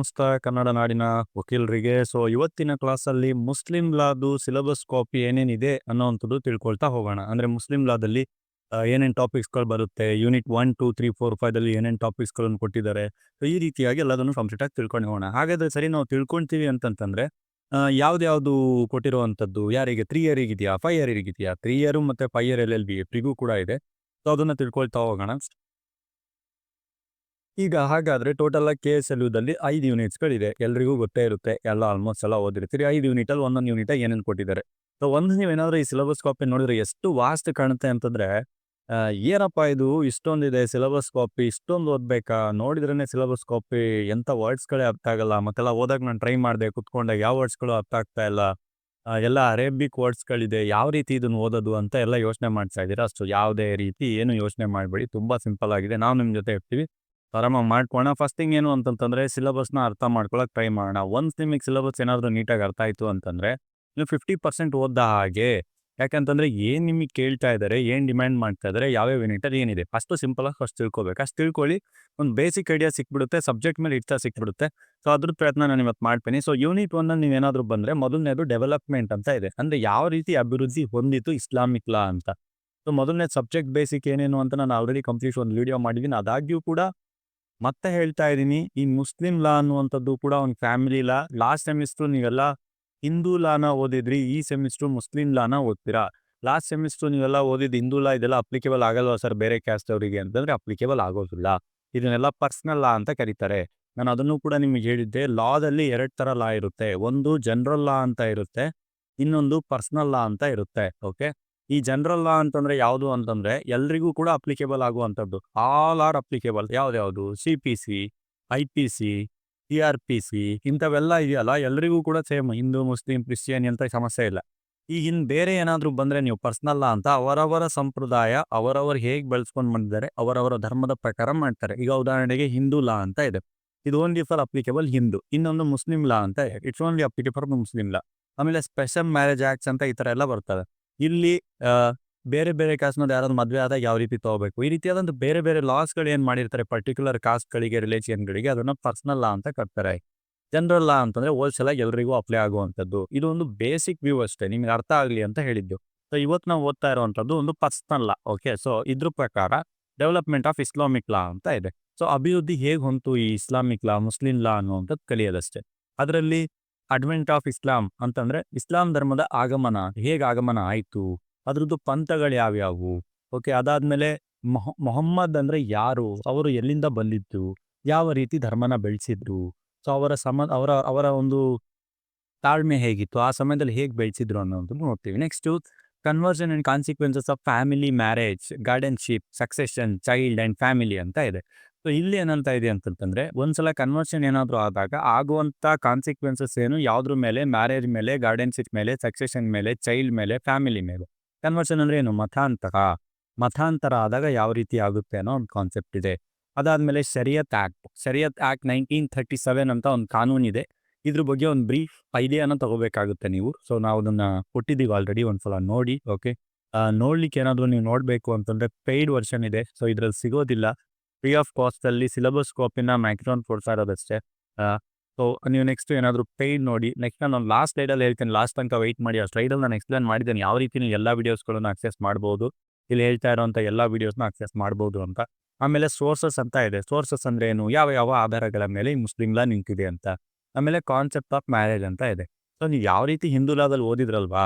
ನಮಸ್ತೆ ಕನ್ನಡ ನಾಡಿನ ವಕೀಲರಿಗೆ. ಇವತ್ತಿನ ಕ್ಲಾಸಲ್ಲಿ ಮುಸ್ಲಿಂ ಲಾದು ಸಿಲೆಬಸ್ ಕಾಪಿ ಏನೇನಿದೆ ಅನ್ನೋವಂಥದ್ದು ತಿಳ್ಕೊಳ್ತಾ ಹೋಗೋಣ. ಅಂದರೆ ಮುಸ್ಲಿಂ ಲಾದಲ್ಲಿ ಏನೇನು ಟಾಪಿಕ್ಸ್ಗಳು ಬರುತ್ತೆ, ಯೂನಿಟ್ 1, 2, 3, 4, 5ದಲ್ಲಿ ಏನೇನು ಟಾಪಿಕ್ಸ್ಗಳನ್ನು ಕೊಟ್ಟಿದ್ದಾರೆ. ಈ ರೀತಿಯಾಗಿ ಎಲ್ಲದನ್ನು ಕಂಪ್ಲೀಟಾಗಿ ತಿಳ್ಕೊಂಡು ಹೋಗೋಣ. ಹಾಗಾದರೆ ಸರಿ, ನಾವು ತಿಳ್ಕೊಳ್ತೀವಿ ಅಂತಂತಂದರೆ ಯಾವ್ದು ಕೊಟ್ಟಿರುವಂಥದ್ದು ಯಾರಿಗೆ 3 ಇಯರಿಗೆ ಇದೆಯಾ, 5 ಇಯರಿಗೆ ಇದೆಯಾ? 3 ಇಯರು ಮತ್ತು 5 ಇಯರ್ LLB ಇಬ್ಬರಿಗೂ ಕೂಡ ಇದೆ. ಅದನ್ನು ತಿಳ್ಕೊಳ್ತಾ ಹೋಗೋಣ. ಈಗ ಹಾಗಾದ್ರೆ ಟೋಟಲ್ KSLUದಲ್ಲಿ 5 ಯೂನಿಟ್ಸ್ಗಳಿದೆ. ಎಲ್ರಿಗೂ ಗೊತ್ತೇ ಇರುತ್ತೆ, ಎಲ್ಲ ಆಲ್ಮೋಸ್ಟ್ ಎಲ್ಲ ಓದಿರ್ತೀರಿ. 5 ಯೂನಿಟಲ್ಲಿ ಒಂದೊಂದು ಯೂನಿಟ್ ಏನೇನು ಕೊಟ್ಟಿದ್ದಾರೆ. ಒಂದು ನೀವೇನಾದ್ರೂ ಈ ಸಿಲೆಬಸ್ ಕಾಪಿ ನೋಡಿದ್ರೆ ಎಷ್ಟು ವಾಸ್ಟ್ ಕಾಣುತ್ತೆ ಅಂತಂದ್ರೆ, ಏನಪ್ಪ ಇದು ಇಷ್ಟೊಂದಿದೆ ಸಿಲೆಬಸ್ ಕಾಪಿ, ಇಷ್ಟೊಂದು ಓದ್ಬೇಕಾ? ನೋಡಿದ್ರೇ ಸಿಲೆಬಸ್ ಕಾಪಿ ಎಂಥ ವರ್ಡ್ಸ್ಗಳೇ ಅರ್ಥ ಆಗಲ್ಲ. ಮತ್ತೆಲ್ಲ ಓದಾಗ ನಾನು ಟ್ರೈ ಮಾಡಿದೆ ಕೂತ್ಕೊಂಡೆ, ಯಾವ ವರ್ಡ್ಸ್ಗಳು ಅರ್ಥ ಆಗ್ತಾ ಇಲ್ಲ, ಎಲ್ಲ ಅರೇಬಿಕ್ ವರ್ಡ್ಸ್ಗಳಿದೆ, ಯಾವ ರೀತಿ ಇದನ್ನು ಓದೋದು ಅಂತ ಎಲ್ಲ ಯೋಚನೆ ಮಾಡ್ತಾ ಇದ್ದೀರಾ. ಅಷ್ಟು ಯಾವುದೇ ರೀತಿ ಏನು ಯೋಚನೆ ಮಾಡಬೇಡಿ, ತುಂಬ ಸಿಂಪಲ್ ಆಗಿದೆ. ನಾವು ನಿಮ್ಮ ಜೊತೆ ಇರ್ತೀವಿ, ಆರಾಮಾಗಿ ಮಾಡ್ಕೊಳ್ಳೋಣ. ಫಸ್ಟ್ ಥಿಂಗ್ ಏನು ಅಂತಂತಂದರೆ, ಸಿಲೆಬಸ್ನ ಅರ್ಥ ಮಾಡ್ಕೊಳ್ಳೋಕೆ ಟ್ರೈ ಮಾಡೋಣ. ಒನ್ಸ್ ನಿಮಗೆ ಸಿಲೆಬಸ್ ಏನಾದರೂ ನೀಟಾಗಿ ಅರ್ಥ ಆಯಿತು ಅಂತಂದರೆ ನೀವು 50% ಓದ್ದ ಹಾಗೆ. ಯಾಕಂತಂದರೆ ಏನು ನಿಮಗೆ ಕೇಳ್ತಾ ಇದ್ದಾರೆ, ಏನು ಡಿಮ್ಯಾಂಡ್ ಮಾಡ್ತಾ ಇದ್ದಾರೆ, ಯಾವ್ಯಾವ ಯೂನಿಟಲ್ಲಿ ಏನಿದೆ ಅಷ್ಟು ಸಿಂಪಲಾಗಿ ಫಸ್ಟ್ ತಿಳ್ಕೊಬೇಕು. ಅಷ್ಟು ತಿಳ್ಕೊಳ್ಳಿ, ಒಂದು ಬೇಸಿಕ್ ಐಡಿಯಾ ಸಿಕ್ಬಿಡುತ್ತೆ, ಸಬ್ಜೆಕ್ಟ್ ಮೇಲೆ ಇಷ್ಟ ಸಿಕ್ಬಿಡುತ್ತೆ. ಅದ್ರ ಪ್ರಯತ್ನ ನಾನು ಇವತ್ತು ಮಾಡ್ತೀನಿ. ಯೂನಿಟ್ 1 ನೀವೇನಾದರೂ ಬಂದರೆ ಮೊದಲನೇದು ಡೆವಲಪ್ಮೆಂಟ್ ಅಂತ ಇದೆ. ಅಂದರೆ ಯಾವ ರೀತಿ ಅಭಿವೃದ್ಧಿ ಹೊಂದಿತು ಇಸ್ಲಾಮಿಕ್ ಲಾ ಅಂತ. ಮೊದಲನೇ ಸಬ್ಜೆಕ್ಟ್ ಬೇಸಿಕ್ ಏನೇನು ಅಂತ ನಾನು ಆಲ್ರೆಡಿ ಕಂಪ್ಲೀಟ್ ಒಂದು ವಿಡಿಯೋ ಮಾಡಿದ್ದೀನಿ. ಆದಾಗ್ಯೂ ಕೂಡ ಮತ್ತೆ ಹೇಳ್ತಾ ಇದ್ದೀನಿ, ಈ ಮುಸ್ಲಿಂ ಲಾ ಅನ್ನುವಂಥದ್ದು ಕೂಡ ಒಂದು ಫ್ಯಾಮಿಲಿ ಲಾ. ಲಾಸ್ಟ್ ಸೆಮಿಸ್ಟ್ರು ನೀವೆಲ್ಲ ಹಿಂದೂ ಲಾನ ಓದಿದ್ರಿ, ಈ ಸೆಮಿಸ್ಟ್ರು ಮುಸ್ಲಿಂ ಲಾನ ಓದ್ತೀರಾ. ಲಾಸ್ಟ್ ಸೆಮಿಸ್ಟ್ರು ನೀವೆಲ್ಲ ಓದಿದ್ದು ಹಿಂದೂ ಲಾ, ಇದೆಲ್ಲ ಅಪ್ಲಿಕೇಬಲ್ ಆಗಲ್ವಾ ಸರ್ ಬೇರೆ ಕ್ಯಾಸ್ಟ್ ಅವರಿಗೆ ಅಂತಂದರೆ ಅಪ್ಲಿಕೇಬಲ್ ಆಗೋದಿಲ್ಲ. ಇದನ್ನೆಲ್ಲ ಪರ್ಸ್ನಲ್ ಲಾ ಅಂತ ಕರೀತಾರೆ. ನಾನು ಅದನ್ನು ಕೂಡ ನಿಮಗೆ ಹೇಳಿದ್ದೆ. ಲಾದಲ್ಲಿ 2 ಥರ ಲಾ ಇರುತ್ತೆ. ಒಂದು ಜನರಲ್ ಲಾ ಅಂತ ಇರುತ್ತೆ, ಇನ್ನೊಂದು ಪರ್ಸ್ನಲ್ ಲಾ ಅಂತ ಇರುತ್ತೆ. ಓಕೆ, ಈ ಜನರಲ್ ಲಾ ಅಂತಂದರೆ ಯಾವುದು ಅಂತಂದರೆ ಎಲ್ರಿಗೂ ಕೂಡ ಅಪ್ಲಿಕೇಬಲ್ ಆಗುವಂಥದ್ದು. All are applicable. ಯಾವ್ದು CPC, IPC, TRPC ಇಂಥವೆಲ್ಲ ಇದೆಯಲ್ಲ, ಎಲ್ರಿಗೂ ಕೂಡ ಸೇಮ್. ಹಿಂದೂ, ಮುಸ್ಲಿಂ, ಕ್ರಿಶ್ಚಿಯನ್ ಅಂತ ಸಮಸ್ಯೆ ಇಲ್ಲ. ಈಗ ಇನ್ನು ಬೇರೆ ಏನಾದರೂ ಬಂದರೆ ನೀವು ಪರ್ಸ್ನಲ್ ಲಾ ಅಂತ ಅವರವರ ಸಂಪ್ರದಾಯ, ಅವರವರು ಹೇಗೆ ಬೆಳೆಸ್ಕೊಂಡು ಬಂದಿದ್ದಾರೆ, ಅವರವರ ಧರ್ಮದ ಪ್ರಕಾರ ಮಾಡ್ತಾರೆ. ಈಗ ಉದಾಹರಣೆಗೆ ಹಿಂದೂ ಲಾ ಅಂತ ಇದೆ, ಇದು ಓನ್ಲಿ ಫಾರ್ ಅಪ್ಲಿಕೇಬಲ್ ಹಿಂದೂ. ಇನ್ನೊಂದು ಮುಸ್ಲಿಂ ಲಾ ಅಂತ ಇದೆ, ಇಟ್ಸ್ ಓನ್ಲಿ ಅಪ್ಲಿಕೇಬಲ್ ಮುಸ್ಲಿಂ ಲಾ. ಆಮೇಲೆ ಸ್ಪೆಷಲ್ ಮ್ಯಾರೇಜ್ ಆ್ಯಕ್ಟ್ಸ್ ಅಂತ ಈ ಥರ ಎಲ್ಲ ಬರ್ತವೆ. ಇಲ್ಲಿ ಬೇರೆ ಬೇರೆ ಕಾಸ್ಟ್ನವ್ರು ಯಾರಾದ್ರು ಮದುವೆ ಆದಾಗ ಯಾವ ರೀತಿ ತೊಗೋಬೇಕು, ಈ ರೀತಿಯಾದಂಥ ಬೇರೆ ಬೇರೆ ಲಾಸ್ಗಳು ಏನು ಮಾಡಿರ್ತಾರೆ ಪರ್ಟಿಕ್ಯುಲರ್ ಕಾಸ್ಟ್ಗಳಿಗೆ, ರಿಲೇಷನ್ಗಳಿಗೆ, ಅದನ್ನು ಪರ್ಸ್ನಲ್ ಲಾ ಅಂತ ಕಟ್ತಾರೆ. ಜನರಲ್ ಲಾ ಅಂತಂದರೆ ಹೋಲ್ಸೇಲಾಗಿ ಎಲ್ರಿಗೂ ಅಪ್ಲೈ ಆಗುವಂಥದ್ದು. ಇದು ಒಂದು ಬೇಸಿಕ್ ವ್ಯೂ ಅಷ್ಟೇ, ನಿಮ್ಗೆ ಅರ್ಥ ಆಗಲಿ ಅಂತ ಹೇಳಿದ್ದು. ಇವತ್ತು ನಾವು ಓದ್ತಾ ಇರುವಂಥದ್ದು ಒಂದು ಪರ್ಸ್ನಲ್ ಲಾ. ಓಕೆ, ಇದ್ರ ಪ್ರಕಾರ ಡೆವಲಪ್ಮೆಂಟ್ ಆಫ್ ಇಸ್ಲಾಮಿಕ್ ಲಾ ಅಂತ ಇದೆ. ಅಭಿವೃದ್ಧಿ ಹೇಗೆ ಹೊಂತು ಈ ಇಸ್ಲಾಮಿಕ್ ಲಾ, ಮುಸ್ಲಿಂ ಲಾ ಅನ್ನುವಂಥದ್ದು ಕಲಿಯೋದಷ್ಟೇ. ಅದರಲ್ಲಿ ಅಡ್ವೆಂಟ್ ಆಫ್ ಇಸ್ಲಾಂ ಅಂತಂದರೆ ಇಸ್ಲಾಂ ಧರ್ಮದ ಆಗಮನ, ಹೇಗೆ ಆಗಮನ ಆಯಿತು, ಅದ್ರದ್ದು ಪಂಥಗಳು ಯಾವ್ಯಾವು. ಓಕೆ, ಅದಾದಮೇಲೆ ಮೊಹಮ್ಮದ್ ಅಂದರೆ ಯಾರು, ಅವರು ಎಲ್ಲಿಂದ ಬಂದಿದ್ದು, ಯಾವ ರೀತಿ ಧರ್ಮನ ಬೆಳೆಸಿದ್ರು, ಅವರ ಒಂದು ತಾಳ್ಮೆ ಹೇಗಿತ್ತು, ಆ ಸಮಯದಲ್ಲಿ ಹೇಗೆ ಬೆಳೆಸಿದ್ರು ಅನ್ನೋದನ್ನು ನೋಡ್ತೀವಿ. Next conversion and consequences of family, marriage, guardianship, succession, child and family ಅಂತ ಇದೆ. ಇಲ್ಲಿ ಏನಂತ ಇದೆ ಅಂತಂತಂದರೆ, ಒಂದ್ಸಲ ಕನ್ವರ್ಷನ್ ಏನಾದರೂ ಆದಾಗ ಆಗುವಂಥ ಕಾನ್ಸಿಕ್ವೆನ್ಸಸ್ ಏನು, ಯಾವುದ್ರ ಮೇಲೆ, ಮ್ಯಾರೇಜ್ ಮೇಲೆ, ಗಾರ್ಡನ್ಶಿಪ್ ಮೇಲೆ, ಸಕ್ಸೆಷನ್ ಮೇಲೆ, ಚೈಲ್ಡ್ ಮೇಲೆ, ಫ್ಯಾಮಿಲಿ ಮೇಲೆ. ಕನ್ವರ್ಷನ್ ಅಂದರೆ ಏನು, ಮತಾಂತರ ಆದಾಗ ಯಾವ ರೀತಿ ಆಗುತ್ತೆ ಅನ್ನೋ ಒಂದು ಕಾನ್ಸೆಪ್ಟ್ ಇದೆ. ಅದಾದಮೇಲೆ ಶರಿಯತ್ ಆ್ಯಕ್ಟ್ 1937 ಅಂತ ಒಂದು ಕಾನೂನಿದೆ. ಇದ್ರ ಬಗ್ಗೆ ಒಂದು ಬ್ರೀಫ್ ಐಡಿಯಾನ ತಗೋಬೇಕಾಗುತ್ತೆ ನೀವು. ನಾವು ಅದನ್ನು ಕೊಟ್ಟಿದ್ದೀವಿ ಆಲ್ರೆಡಿ, ಒಂದ್ಸಲ ನೋಡಿ. ಓಕೆ, ನೋಡ್ಲಿಕ್ಕೆ ಏನಾದರೂ ನೀವು ನೋಡಬೇಕು ಅಂತಂದರೆ ಪೇಯ್ಡ್ ವರ್ಷನ್ ಇದೆ, ಇದರಲ್ಲಿ ಸಿಗೋದಿಲ್ಲ. ಫ್ರೀ ಆಫ್ ಕಾಸ್ಟಲ್ಲಿ ಸಿಲೆಬಸ್ ಕಾಪಿನ ಮ್ಯಾಕ್ಸಿಮಮ್ ಕೊಡ್ತಾ ಇರೋದಷ್ಟೇ. ನೀವು ನೆಕ್ಸ್ಟ್ ಏನಾದರೂ ಪೇಯ್ಡ್ ನೋಡಿ. ನೆಕ್ಸ್ಟ್ ನಾನು ಲಾಸ್ಟ್ ಸ್ಲೈಡಲ್ಲಿ ಹೇಳ್ತೀನಿ, ಲಾಸ್ಟ್ ತನಕ ವೆಯ್ಟ್ ಮಾಡಿ. ಆ ಸ್ಲೈಡಲ್ಲಿ ನಾನು ಎಕ್ಸ್ಪ್ಲೇನ್ ಮಾಡಿದ್ದೇನೆ ಯಾವ ರೀತಿ ನೀವು ಎಲ್ಲ ವೀಡಿಯೋಸ್ಗಳನ್ನು ಆಕ್ಸೆಸ್ ಮಾಡ್ಬೋದು, ಇಲ್ಲಿ ಹೇಳ್ತಾ ಇರೋಂಥ ಎಲ್ಲ ವೀಡಿಯೋಸ್ನ ಆಕ್ಸೆಸ್ ಮಾಡ್ಬೋದು ಅಂತ. ಆಮೇಲೆ ಸೋರ್ಸಸ್ ಅಂತ ಇದೆ. ಸೋರ್ಸಸ್ ಅಂದರೆ ಏನು, ಯಾವ ಆಧಾರಗಳ ಮೇಲೆ ಈ ಮುಸ್ಲಿಂ ಲಾ ನಿಂತಿದೆ ಅಂತ. ಆಮೇಲೆ ಕಾನ್ಸೆಪ್ಟ್ ಆಫ್ ಮ್ಯಾರೇಜ್ ಅಂತ ಇದೆ. ನೀವು ಯಾವ ರೀತಿ ಹಿಂದೂ ಲಾದಲ್ಲಿ ಓದಿದ್ರಲ್ವಾ,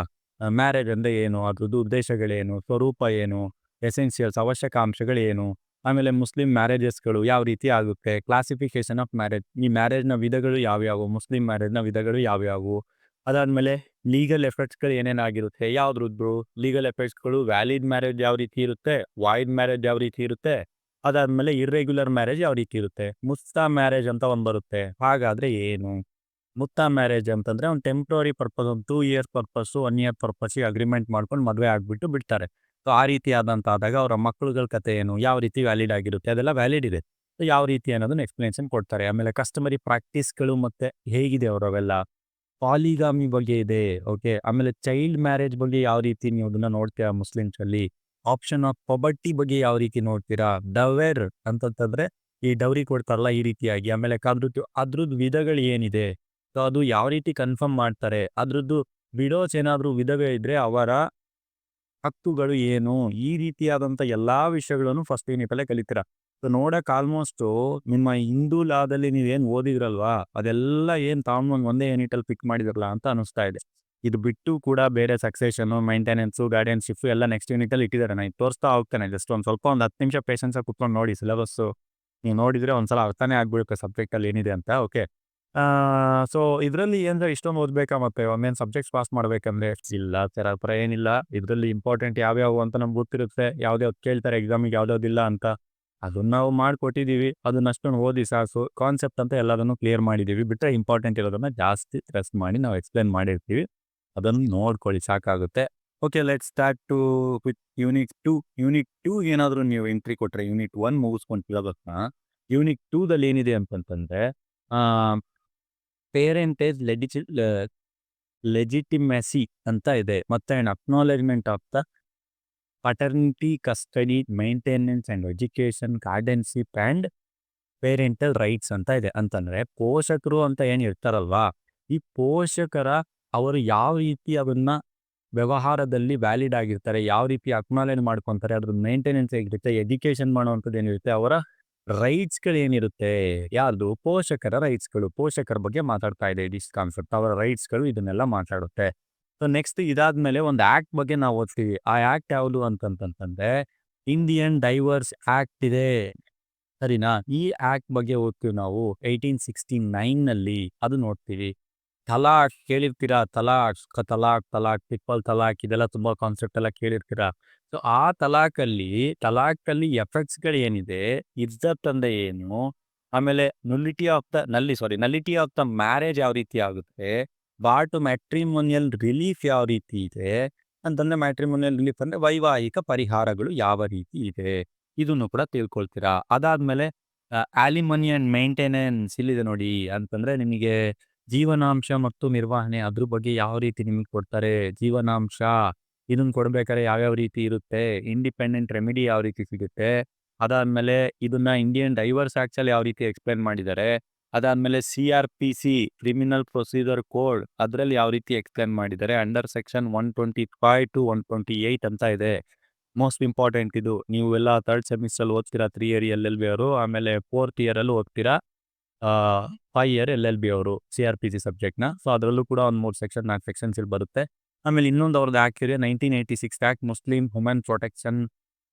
ಮ್ಯಾರೇಜ್ ಅಂದರೆ ಏನು, ಅದ್ರದ್ದು ಉದ್ದೇಶಗಳೇನು, ಸ್ವರೂಪ ಏನು, ಎಸೆನ್ಷಿಯಲ್ಸ್, ಅವಶ್ಯಕಾಂಶಗಳೇನು, ಆಮೇಲೆ ಮುಸ್ಲಿಂ ಮ್ಯಾರೇಜಸ್ಗಳು ಯಾವ ರೀತಿ ಆಗುತ್ತೆ, ಕ್ಲಾಸಿಫಿಕೇಶನ್ ಆಫ್ ಮ್ಯಾರೇಜ್, ಈ ಮ್ಯಾರೇಜ್ನ ವಿಧಗಳು ಯಾವ್ಯಾವು, ಮುಸ್ಲಿಂ ಮ್ಯಾರೇಜ್ನ ವಿಧಗಳು ಯಾವ್ಯಾವು. ಅದಾದಮೇಲೆ ಲೀಗಲ್ ಎಫೆಕ್ಟ್ಸ್ಗಳು ಏನೇನಾಗಿರುತ್ತೆ, ಯಾವುದ್ರದ್ದು ಲೀಗಲ್ ಎಫೆಕ್ಟ್ಸ್ಗಳು, ವ್ಯಾಲಿಡ್ ಮ್ಯಾರೇಜ್ ಯಾವ ರೀತಿ ಇರುತ್ತೆ, ವಾಯ್ಡ್ ಮ್ಯಾರೇಜ್ ಯಾವ ರೀತಿ ಇರುತ್ತೆ, ಅದಾದಮೇಲೆ ಇರ್ರೆಗ್ಯುಲರ್ ಮ್ಯಾರೇಜ್ ಯಾವ ರೀತಿ ಇರುತ್ತೆ, ಮುಸ್ತಾ ಮ್ಯಾರೇಜ್ ಅಂತ ಒಂದು ಬರುತ್ತೆ. ಹಾಗಾದರೆ ಏನು ಮುತ್ತಾ ಮ್ಯಾರೇಜ್ ಅಂತಂದರೆ ಒಂದು ಟೆಂಪ್ರರಿ ಪರ್ಪಸ್, ಒಂದು 2 ಇಯರ್ಸ್ ಪರ್ಪಸ್ಸು, 1 ಇಯರ್ ಪರ್ಪಸ್ಸಿಗೆ ಅಗ್ರಿಮೆಂಟ್ ಮಾಡ್ಕೊಂಡು ಮದುವೆ ಆಗಿಬಿಟ್ಟು ಬಿಡ್ತಾರೆ. ಆ ರೀತಿ ಆದಾಗ ಅವರ ಮಕ್ಕಳುಗಳ ಕತೆ ಏನು, ಯಾವ ರೀತಿ ವ್ಯಾಲಿಡ್ ಆಗಿರುತ್ತೆ, ಅದೆಲ್ಲ ವ್ಯಾಲಿಡ್ ಇದೆ. ಯಾವ ರೀತಿ ಅನ್ನೋದನ್ನ ಎಕ್ಸ್ಪ್ಲೇಷನ್ ಕೊಡ್ತಾರೆ. ಆಮೇಲೆ ಕಸ್ಟಮರಿ ಪ್ರಾಕ್ಟೀಸ್ಗಳು ಮತ್ತು ಹೇಗಿದೆ ಅವರವೆಲ್ಲ, ಪಾಲಿಗಾಮಿ ಬಗ್ಗೆ ಇದೆ. ಓಕೆ, ಆಮೇಲೆ ಚೈಲ್ಡ್ ಮ್ಯಾರೇಜ್ ಬಗ್ಗೆ ಯಾವ ರೀತಿ ನೀವು ಅದನ್ನು ನೋಡ್ತೀರಾ ಮುಸ್ಲಿಮ್ಸಲ್ಲಿ, ಆಪ್ಷನ್ ಆಫ್ ಪಾವರ್ಟಿ ಬಗ್ಗೆ ಯಾವ ರೀತಿ ನೋಡ್ತೀರಾ, ಡವೆರ್ ಅಂತಂತಂದರೆ ಈ ಡೌರಿ ಕೊಡ್ತಾರಲ್ಲ ಈ ರೀತಿಯಾಗಿ. ಆಮೇಲೆ ಅದ್ರದ್ದು ವಿಧಗಳು ಏನಿದೆ, ಸೊ ಅದು ಯಾವ ರೀತಿ ಕನ್ಫರ್ಮ್ ಮಾಡ್ತಾರೆ, ಅದ್ರದ್ದು ವಿಡೋಸ್ ಏನಾದರೂ ವಿಧವೆ ಇದ್ರೆ ಅವರ ಹಕ್ಕುಗಳು ಏನು, ಈ ರೀತಿಯಾದಂಥ ಎಲ್ಲಾ ವಿಷಯಗಳನ್ನು ಫಸ್ಟ್ ಯೂನಿಟಲ್ಲೇ ಕಲಿತೀರ. ಸೊ ನೋಡಕ್ ಆಲ್ಮೋಸ್ಟು ನಿಮ್ಮ ಹಿಂದೂ ಲಾದಲ್ಲಿ ನೀವೇನು ಓದಿದ್ರಲ್ವಾ, ಅದೆಲ್ಲ ಏನು ತಗೊಂಬಂದು ಒಂದೇ ಯೂನಿಟಲ್ಲಿ ಪಿಕ್ ಮಾಡಿದ್ರಲ್ಲ ಅಂತ ಅನಿಸ್ತಾ ಇದೆ. ಇದು ಬಿಟ್ಟು ಕೂಡ ಬೇರೆ ಸಕ್ಸೆಷನು, ಮೈಂಟೆನೆನ್ಸು, ಗಾರ್ಡಿಯನ್‌ಶಿಪ್ ಎಲ್ಲ ನೆಕ್ಸ್ಟ್ ಯೂನಿಟಲ್ಲಿ ಇಟ್ಟಿದ್ದಾರೆ. ನಾನು ಇದು ತೋರಿಸ್ತಾ ಹೋಗ್ತೇನೆ. ಜಸ್ಟ್ ಒಂದು 10 ನಿಮಿಷ ಪೇಷನ್ಸಾಗಿ ಕುತ್ಕೊಂಡು ನೋಡಿ ಸಿಲೆಬಸ್ಸು. ನೀವು ನೋಡಿದ್ರೆ ಒಂದ್ಸಲ ಅರ್ಥನೇ ಆಗ್ಬಿಡುತ್ತೆ ಸಬ್ಜೆಕ್ಟಲ್ಲಿ ಏನಿದೆ ಅಂತ. ಓಕೆ. ಸೊ ಇದರಲ್ಲಿ ಏನಂದ್ರೆ ಇಷ್ಟೊಂದು ಓದಬೇಕಾ ಮತ್ತೆ ಒಂದೇನು ಸಬ್ಜೆಕ್ಟ್ಸ್ ಪಾಸ್ ಮಾಡಬೇಕಂದ್ರೆ ಇಲ್ಲ ಸರ್, ಆ ಥರ ಏನಿಲ್ಲ. ಇದರಲ್ಲಿ ಇಂಪಾರ್ಟೆಂಟ್ ಯಾವ್ಯಾವು ಅಂತ ನಮ್ಗೆ ಗೊತ್ತಿರುತ್ತೆ. ಯಾವ್ದ್ಯಾವ್ದು ಕೇಳ್ತಾರೆ ಎಕ್ಸಾಮಿಗೆ, ಯಾವ್ದ್ಯಾವ್ದಿಲ್ಲ ಅಂತ. ಅದನ್ನ ನಾವು ಮಾಡಿಕೊಟ್ಟಿದ್ದೀವಿ. ಅದನ್ನಷ್ಟನ್ನು ಓದಿ ಸಾಕು. ಕಾನ್ಸೆಪ್ಟ್ ಅಂತ ಎಲ್ಲದನ್ನು ಕ್ಲಿಯರ್ ಮಾಡಿದ್ದೀವಿ. ಬಿಟ್ಟರೆ ಇಂಪಾರ್ಟೆಂಟ್ ಇರೋದನ್ನ ಜಾಸ್ತಿ ಸ್ಟ್ರೆಸ್ ಮಾಡಿ ನಾವು ಎಕ್ಸ್‌ಪ್ಲೇನ್ ಮಾಡಿರ್ತೀವಿ. ಅದನ್ನು ನೋಡ್ಕೊಳ್ಳಿ ಸಾಕಾಗುತ್ತೆ. Okay, let's start to with unit 2. Unit 2 ಏನಾದರೂ ನೀವು ಎಂಟ್ರಿ ಕೊಟ್ಟರೆ ಯೂನಿಟ್ 1 ಮುಗಿಸ್ಕೊಂಡು ಸಿಲೆಬಸ್‌ನ ಯೂನಿಟ್ 2ದಲ್ಲಿ ಏನಿದೆ ಅಂತಂತಂದ್ರೆ ಪೇರೆಂಟೇಜ್ ಲೆಜಿಟಿಮೆಸಿ ಅಂತ ಇದೆ. ಮತ್ತೆ acknowledgement of the paternity, custody, maintenance and education, guardianship and parental rights ಅಂತ ಇದೆ. ಅಂತಂದರೆ ಪೋಷಕರು ಅಂತ ಏನು ಇರ್ತಾರಲ್ವಾ, ಈ ಪೋಷಕರ ಅವರು ಯಾವ ರೀತಿ ಅದನ್ನ ವ್ಯವಹಾರದಲ್ಲಿ ವ್ಯಾಲಿಡ್ ಆಗಿರ್ತಾರೆ, ಯಾವ ರೀತಿ ಅಕ್ನಾಲೆಜ್ ಮಾಡ್ಕೊತಾರೆ, ಅದ್ರ ಮೇಂಟೆನೆನ್ಸ್ ಹೇಗಿರುತ್ತೆ, ಎಜುಕೇಷನ್ ಮಾಡುವಂಥದ್ದು ಏನಿರುತ್ತೆ, ಅವರ ರೈಟ್ಸ್ಗಳೇನಿರುತ್ತೆ, ಯಾರ್ದು ಪೋಷಕರ ರೈಟ್ಸ್ಗಳು, ಪೋಷಕರ ಬಗ್ಗೆ ಮಾತಾಡ್ತಾ ಇದೆ ದಿಸ್ ಕಾನ್ಸೆಪ್ಟ್. ಅವರ ರೈಟ್ಸ್ಗಳು ಇದನ್ನೆಲ್ಲ ಮಾತಾಡುತ್ತೆ. ಸೊ ನೆಕ್ಸ್ಟ್ ಇದಾದ್ಮೇಲೆ ಒಂದು ಆ್ಯಕ್ಟ್ ಬಗ್ಗೆ ನಾವು ಓದ್ತೀವಿ. ಆ ಆ್ಯಕ್ಟ್ ಯಾವುದು ಅಂತಂತಂದ್ರೆ ಇಂಡಿಯನ್ ಡೈವರ್ಸ್ ಆ್ಯಕ್ಟ್ ಇದೆ, ಸರಿನಾ? ಈ ಆ್ಯಕ್ಟ್ ಬಗ್ಗೆ ಓದ್ತೀವಿ ನಾವು 1869ನಲ್ಲಿ. ಅದು ನೋಡ್ತೀವಿ. ತಲಾಕ್ ಕೇಳಿರ್ತೀರಾ, ತಲಾಕ್, ಟ್ರಿಪಲ್ ತಲಾಕ್, ಇದೆಲ್ಲ ತುಂಬ ಕಾನ್ಸೆಪ್ಟ್ ಎಲ್ಲ ಕೇಳಿರ್ತೀರಾ. ಸೊ ಆ ತಲಾಕಲ್ಲಿ ಎಫೆಕ್ಟ್ಸ್ಗಳು ಏನಿದೆ, ಇಜ್ಜತ್ ಅಂದ್ರೆ ಏನು, ಆಮೇಲೆ ನಲಿಟಿ ಆಫ್ ದ ಮ್ಯಾರೇಜ್ ಯಾವ ರೀತಿ ಆಗುತ್ತೆ, ಟು ಮ್ಯಾಟ್ರಿಮೋನಿಯಲ್ ರಿಲೀಫ್ ಯಾವ ರೀತಿ ಇದೆ ಅಂತಂದ್ರೆ, ಮ್ಯಾಟ್ರಿಮೋನಿಯಲ್ ರಿಲೀಫ್ ಅಂದ್ರೆ ವೈವಾಹಿಕ ಪರಿಹಾರಗಳು ಯಾವ ರೀತಿ ಇದೆ, ಇದನ್ನು ಕೂಡ ತಿಳ್ಕೊಳ್ತೀರಾ. ಅದಾದ್ಮೇಲೆ ಆಲಿಮನಿ ಅಂಡ್ ಮೇಂಟೆನೆನ್ಸ್ ಇಲ್ಲಿದೆ ನೋಡಿ. ಅಂತಂದ್ರೆ ನಿಮಗೆ ಜೀವನಾಂಶ ಮತ್ತು ನಿರ್ವಹಣೆ ಅದ್ರ ಬಗ್ಗೆ ಯಾವ ರೀತಿ ನಿಮಗೆ ಕೊಡ್ತಾರೆ, ಜೀವನಾಂಶ ಇದನ್ನ ಕೊಡ್ಬೇಕಾದ್ರೆ ಯಾವ್ಯಾವ ರೀತಿ ಇರುತ್ತೆ, ಇಂಡಿಪೆಂಡೆಂಟ್ ರೆಮಿಡಿ ಯಾವ ರೀತಿ ಸಿಗುತ್ತೆ, ಅದಾದ್ಮೇಲೆ ಇದನ್ನ ಇಂಡಿಯನ್ ಡೈವರ್ಸ್ ಆಕ್ಟ್ಸ್ ಯಾವ ರೀತಿ ಎಕ್ಸ್ಪ್ಲೇನ್ ಮಾಡಿದ್ದಾರೆ, ಅದಾದ್ಮೇಲೆ CRPC ಕ್ರಿಮಿನಲ್ ಪ್ರೊಸೀಜರ್ ಕೋಡ್ ಅದರಲ್ಲಿ ಯಾವ ರೀತಿ ಎಕ್ಸ್ಪ್ಲೇನ್ ಮಾಡಿದ್ದಾರೆ, ಅಂಡರ್ ಸೆಕ್ಷನ್ 125 to 128 ಅಂತ ಇದೆ. ಮೋಸ್ಟ್ ಇಂಪಾರ್ಟೆಂಟ್ ಇದು. ನೀವು ಎಲ್ಲ 3rd ಸೆಮಿಸ್ಟ್ರಲ್ಲಿ ಓದ್ತೀರಾ 3 ಇಯರ್ LLB ಅವರು, ಆಮೇಲೆ 4th ಇಯರಲ್ಲಿ ಓದ್ತೀರಾ 5 ಇಯರ್ LLB ಅವರು CRPC ಸಬ್ಜೆಕ್ಟ್ನ. ಸೊ ಅದರಲ್ಲೂ ಕೂಡ ಒಂದು 3 ಸೆಕ್ಷನ್ 4 ಸೆಕ್ಷನ್ಸ್ ಇಲ್ಲಿ ಬರುತ್ತೆ. ಆಮೇಲೆ ಇನ್ನೊಂದು ಅವ್ರದ್ದು ಆ್ಯಕ್ಟ್ ಇದೆ 1986 act, Muslim women protection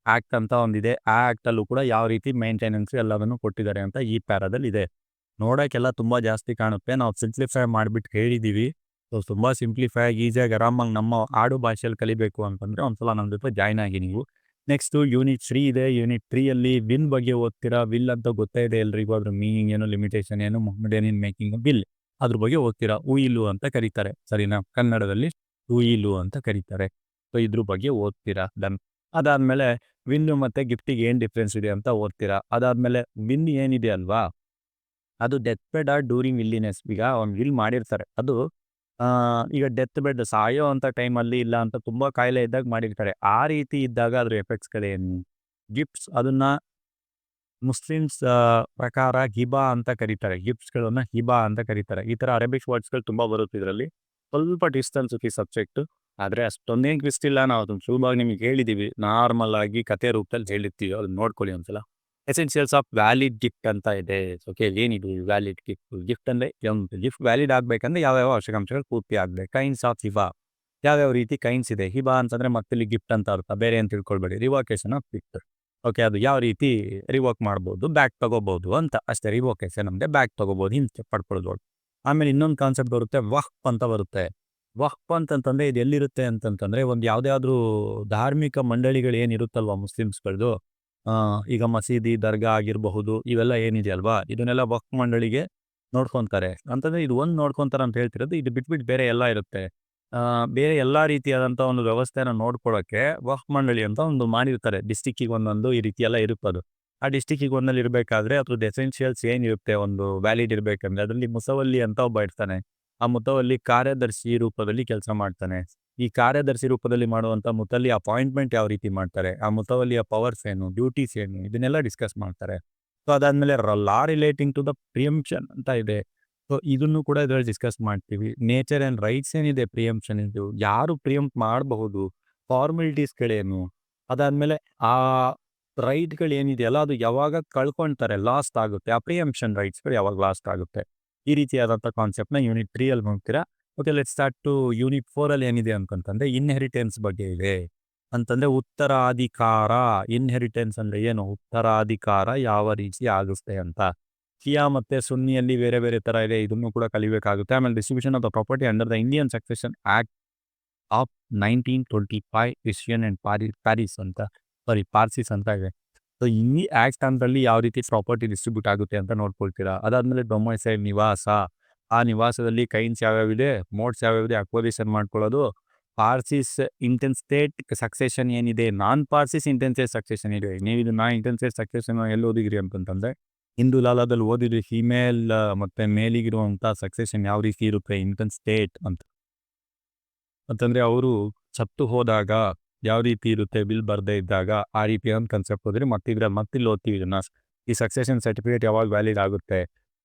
act ಅಂತ ಒಂದಿದೆ. ಆ ಆ್ಯಕ್ಟಲ್ಲೂ ಕೂಡ ಯಾವ ರೀತಿ ಮೇಂಟೆನೆನ್ಸ್ ಎಲ್ಲವನ್ನು ಕೊಟ್ಟಿದ್ದಾರೆ ಅಂತ ಈ ಪ್ಯಾರಾದಲ್ಲಿ ಇದೆ. ನೋಡೋಕ್ಕೆಲ್ಲ ತುಂಬ ಜಾಸ್ತಿ ಕಾಣುತ್ತೆ. ನಾವು ಸಿಂಪ್ಲಿಫೈ ಮಾಡಿಬಿಟ್ಟು ಹೇಳಿದ್ದೀವಿ. ಸೊ ತುಂಬ ಸಿಂಪ್ಲಿಫೈ ಆಗಿ ಈಸಿಯಾಗಿ ಆರಾಮಾಗಿ ನಮ್ಮ ಆಡು ಭಾಷೆಯಲ್ಲಿ ಕಲಿಬೇಕು ಅಂತಂದರೆ ಒಂದ್ಸಲ ನಮ್ಮ ಜೊತೆ ಜಾಯ್ನ್ ಆಗಿ ನೀವು. ನೆಕ್ಸ್ಟು ಯೂನಿಟ್ 3 ಇದೆ. ಯೂನಿಟ್ 3ಯಲ್ಲಿ ವಿಲ್ ಬಗ್ಗೆ ಓದ್ತೀರಾ. ವಿಲ್ ಅಂತ ಗೊತ್ತೇ ಇದೆ ಎಲ್ರಿಗೂ, ಅದ್ರ ಮೀನಿಂಗ್ ಏನು, ಲಿಮಿಟೇಷನ್ ಏನು, ಮೊಹಮ್ಮಡನ್ ಇನ್ ಮೇಕಿಂಗ್ ವಿಲ್ ಅದ್ರ ಬಗ್ಗೆ ಓದ್ತೀರಾ. ಉಯಿಲು ಅಂತ ಕರೀತಾರೆ, ಸರಿನಾ? ಕನ್ನಡದಲ್ಲಿ ಉಯಿಲು ಅಂತ ಕರೀತಾರೆ. ಸೊ ಇದ್ರ ಬಗ್ಗೆ ಓದ್ತೀರಾ. ಡನ್. ಅದಾದಮೇಲೆ ವಿನ್ನು ಮತ್ತು ಗಿಫ್ಟಿಗೆ ಏನು ಡಿಫ್ರೆನ್ಸ್ ಇದೆ ಅಂತ ಓದ್ತೀರಾ. ಅದಾದಮೇಲೆ ವಿನ್ ಏನಿದೆ ಅಲ್ವಾ, ಅದು ಡೆತ್ ಬೆಡ್ ಆರ್ ಡ್ಯೂರಿಂಗ್ ಇಲ್ಲಿನೆಸ್. ಈಗ ಅವ್ನು ವಿಲ್ ಮಾಡಿರ್ತಾರೆ, ಅದು ಈಗ ಡೆತ್ ಬೆಡ್ ಸಾಯೋ ಅಂಥ ಟೈಮಲ್ಲಿ ಇಲ್ಲ ಅಂತ ತುಂಬ ಕಾಯಿಲೆ ಇದ್ದಾಗ ಮಾಡಿರ್ತಾರೆ. ಆ ರೀತಿ ಇದ್ದಾಗ ಅದ್ರ ಎಫೆಕ್ಟ್ಸ್ಗಳೇನು, ಗಿಫ್ಟ್ಸ್ ಅದನ್ನ ಮುಸ್ಲಿಮ್ಸ್ ಪ್ರಕಾರ ಹಿಬಾ ಅಂತ ಕರೀತಾರೆ. ಗಿಫ್ಟ್ಸ್ಗಳನ್ನ ಹಿಬಾ ಅಂತ ಕರೀತಾರೆ. ಈ ಥರ ಅರೇಬಿಕ್ ವರ್ಡ್ಸ್ಗಳು ತುಂಬ ಬರುತ್ತೆ ಇದರಲ್ಲಿ. ಸ್ವಲ್ಪ ಟ್ವಿಸ್ಟ್ ಅನ್ಸುತ್ತೆ ಈ ಸಬ್ಜೆಕ್ಟು, ಆದರೆ ಅಷ್ಟೊಂದೇನು ಟ್ವಿಸ್ಟ್ ಇಲ್ಲ. ನಾವು ಅದನ್ನು ಸುಲಭವಾಗಿ ನಿಮಗೆ ಹೇಳಿದ್ದೀವಿ, ನಾರ್ಮಲ್ ಆಗಿ ಕತೆ ರೂಪದಲ್ಲಿ ಹೇಳಿರ್ತೀವಿ. ಅದನ್ನ ನೋಡ್ಕೊಳ್ಳಿ ಒಂದ್ಸಲ. ಎಸೆನ್ಷಿಯಲ್ಸ್ ಆಫ್ ವ್ಯಾಲಿಡ್ ಗಿಫ್ಟ್ ಅಂತ ಇದೆ. ಓಕೆ, ಏನಿದು ವ್ಯಾಲಿಡ್ ಗಿಫ್ಟ್? ಗಿಫ್ಟ್ ಅಂದರೆ ಗಿಫ್ಟ್ ವ್ಯಾಲಿಡ್ ಆಗಬೇಕಂದ್ರೆ ಯಾವ್ಯಾವ ಅವಶ್ಯಕಾಂಶಗಳು ಪೂರ್ತಿ ಆಗಬೇಕು. ಕೈನ್ಸ್ ಆಫ್ ಹಿಬಾ, ಯಾವ್ಯಾವ ರೀತಿ ಕೈನ್ಸ್ ಇದೆ. ಹಿಬಾ ಅಂತಂದರೆ ಮತ್ತಿಲ್ಲಿ ಗಿಫ್ಟ್ ಅಂತ ಅರ್ಥ, ಬೇರೆ ಅಂತ ತಿಳ್ಕೊಳ್ಬೇಡಿ. Revocation of gift. ಓಕೆ, ಅದು ಯಾವ ರೀತಿ ರಿವೋಕ್ ಮಾಡ್ಬೋದು, ಬ್ಯಾಕ್ ತಗೋಬೋದು ಅಂತ ಅಷ್ಟೇ. ರಿವೋಕೇಶನ್ ಅಂದರೆ ಬ್ಯಾಕ್ ತಗೋಬೋದು, ಹಿಂದೆ ಪಡ್ಕೊಳ್ಬೋದು. ಆಮೇಲೆ ಇನ್ನೊಂದು ಕಾನ್ಸೆಪ್ಟ್ ಬರುತ್ತೆ, ವಕ್ಫ್ ಅಂತ ಬರುತ್ತೆ. ವಕ್ಫ್ ಅಂತಂತಂದರೆ ಇದು ಎಲ್ಲಿರುತ್ತೆ ಅಂತಂತಂದರೆ, ಒಂದು ಯಾವುದಾದ್ರೂ ಧಾರ್ಮಿಕ ಮಂಡಳಿಗಳು ಏನಿರುತ್ತಲ್ವ ಮುಸ್ಲಿಮ್ಸ್ಗಳದ್ದು, ಈಗ ಮಸೀದಿ, ದರ್ಗಾ ಆಗಿರಬಹುದು, ಇವೆಲ್ಲ ಏನಿದೆ ಅಲ್ವಾ, ಇದನ್ನೆಲ್ಲ ವಕ್ಫ್ ಮಂಡಳಿಗೆ ನೋಡ್ಕೊತಾರೆ. ಅಂತಂದರೆ ಇದು ಒಂದು ನೋಡ್ಕೊತಾರೆ ಅಂತ ಹೇಳ್ತಿರೋದು. ಇದು ಬಿಟ್ಬಿಟ್ಟು ಬೇರೆ ಎಲ್ಲ ಇರುತ್ತೆ. ಬೇರೆ ಎಲ್ಲ ರೀತಿಯಾದಂಥ ಒಂದು ವ್ಯವಸ್ಥೆನ ನೋಡ್ಕೊಳ್ಳೋಕ್ಕೆ ವಕ್ಫ್ ಮಂಡಳಿ ಅಂತ ಒಂದು ಮಾಡಿರ್ತಾರೆ. ಡಿಸ್ಟಿಕ್ಕಿಗೆ ಒಂದೊಂದು ಈ ರೀತಿ ಎಲ್ಲ ಇರುತ್ತದು. ಆ ಡಿಸ್ಟಿಕ್ಕಿಗೆ ಒಂದಲ್ಲಿ ಇರಬೇಕಾದ್ರೆ ಅದ್ರದ್ದು ಎಸೆನ್ಷಿಯಲ್ಸ್ ಏನಿರುತ್ತೆ ಒಂದು ವ್ಯಾಲಿಡ್ ಇರಬೇಕಂದ್ರೆ, ಅದರಲ್ಲಿ ಮುಸವಲ್ಲಿ ಅಂತ ಒಬ್ಬ ಇರ್ತಾನೆ. ಆ ಮುತವಲ್ಲಿ ಕಾರ್ಯದರ್ಶಿ ರೂಪದಲ್ಲಿ ಕೆಲಸ ಮಾಡ್ತಾನೆ. ಈ ಕಾರ್ಯದರ್ಶಿ ರೂಪದಲ್ಲಿ ಮಾಡುವಂಥ ಮುತಲ್ಲಿ ಅಪಾಯಿಂಟ್ಮೆಂಟ್ ಯಾವ ರೀತಿ ಮಾಡ್ತಾರೆ, ಆ ಮುತವಲ್ಲಿಯ ಪವರ್ಸ್ ಏನು, ಡ್ಯೂಟೀಸ್ ಏನು, ಇದನ್ನೆಲ್ಲ ಡಿಸ್ಕಸ್ ಮಾಡ್ತಾರೆ. ಸೊ ಅದಾದ್ಮೇಲೆ ಲಾ ರಿಲೇಟಿಂಗ್ ಟು ದ ಪ್ರಿಯಂಪ್ಷನ್ ಅಂತ ಇದೆ. ಸೊ ಇದನ್ನು ಕೂಡ ಇದರಲ್ಲಿ ಡಿಸ್ಕಸ್ ಮಾಡ್ತೀವಿ. ನೇಚರ್ ಆ್ಯಂಡ್ ರೈಟ್ಸ್ ಏನಿದೆ ಪ್ರಿಯಂಪ್ಷನ್ ಇದು, ಯಾರು ಪ್ರಿಯಂಪ್ ಮಾಡಬಹುದು, ಫಾರ್ಮಾಲಿಟೀಸ್ಗಳೇನು, ಅದಾದ್ಮೇಲೆ ಆ ರೈಟ್ಗಳು ಏನಿದೆಯಲ್ಲ ಅದು ಯಾವಾಗ ಕಳ್ಕೊಳ್ತಾರೆ, ಲಾಸ್ಟ್ ಆಗುತ್ತೆ, ಆ ಪ್ರಿಯಂಪ್ಷನ್ ರೈಟ್ಸ್ಗಳು ಯಾವಾಗ ಲಾಸ್ಟ್ ಆಗುತ್ತೆ, ಈ ರೀತಿಯಾದಂಥ ಕಾನ್ಸೆಪ್ಟ್ನ ಯೂನಿಟ್ 3 ಅಲ್ಲಿ ನೋಡ್ತೀರಾ. Okay, let start to unit 4 ಅಲ್ಲಿ ಏನಿದೆ ಅಂತಂತಂದ್ರೆ ಇನ್ಹೆರಿಟೆನ್ಸ್ ಬಗ್ಗೆ ಇದೆ. ಅಂತಂದ್ರೆ ಉತ್ತರಾಧಿಕಾರ. ಇನ್ಹೆರಿಟೆನ್ಸ್ ಅಂದ್ರೆ ಏನು, ಉತ್ತರಾಧಿಕಾರ ಯಾವ ರೀತಿ ಆಗುತ್ತೆ ಅಂತ. ಶಿಯಾ ಮತ್ತೆ ಸುನ್ನಿಯಲ್ಲಿ ಬೇರೆ ಬೇರೆ ತರ ಇದೆ, ಇದನ್ನು ಕೂಡ ಕಲಿಬೇಕಾಗುತ್ತೆ. ಆಮೇಲೆ distribution of the property under the Indian succession act of 1925 Christian and Paris ಅಂತ, ಪಾರ್ಸಿಸ್ ಅಂತ ಇದೆ. ಸೊ ಈ ಆಕ್ಟ್ ಅಂತಲ್ಲಿ ಯಾವ ರೀತಿ ಪ್ರಾಪರ್ಟಿ ಡಿಸ್ಟ್ರಿಬ್ಯೂಟ್ ಆಗುತ್ತೆ ಅಂತ ನೋಡ್ಕೊಳ್ತೀರಾ. ಅದಾದ್ಮೇಲೆ ಡೊಮೈಸೈಲ್ ನಿವಾಸ, ಆ ನಿವಾಸದಲ್ಲಿ ಕೈನ್ಸ್ ಯಾವ್ಯಾವಿದೆ, ಮೋಡ್ಸ್ ಯಾವ್ಯಾವಿದೆ, ಅಕ್ವರಿಷನ್ ಮಾಡ್ಕೊಳ್ಳೋದು. ಪಾರ್ಸಿಸ್ ಇಂಟೆನ್ಸ್ಟೇಟ್ ಸಕ್ಸೆಷನ್ ಏನಿದೆ, ನಾನ್ ಪಾರ್ಸಿಸ್ ಇಂಟೆನ್ಸ್ಟೇಟ್ ಸಕ್ಸೆಷನ್ ಇದೆ. ನೀವು ಇದನ್ನ ಇಂಟೆನ್ಸ್ಟೇಟ್ ಸಕ್ಸೆಷನ್ ಎಲ್ಲಿ ಓದಿದ್ರಿ ಅಂತಂತಂದ್ರೆ ಹಿಂದೂ ಲಾಲಾದಲ್ಲಿ ಓದಿದ್ರಿ. ಫಿಮೇಲ್ ಮತ್ತೆ ಮೇಲಿಗಿರುವಂಥ ಸಕ್ಸೆಷನ್ ಯಾವ ರೀತಿ ಇರುತ್ತೆ ಇಂಟೆನ್ಸ್ಟೇಟ್ ಅಂತ, ಅಂತಂದ್ರೆ ಅವರು ಸತ್ತು ಹೋದಾಗ ಯಾವ ರೀತಿ ಇರುತ್ತೆ, ಬಿಲ್ ಬರದೇ ಇದ್ದಾಗ ಆ ರೀತಿಯಾದ ಕನ್ಸೆಪ್ಟ್ ಹೋದ್ರೆ ಮತ್ತಿಲ್ಲಿ ಓದ್ತೀವಿ ಇದನ್ನ. ಈ ಸಕ್ಸೆಷನ್ ಸರ್ಟಿಫಿಕೇಟ್ ಯಾವಾಗ ವ್ಯಾಲಿಡ್ ಆಗುತ್ತೆ,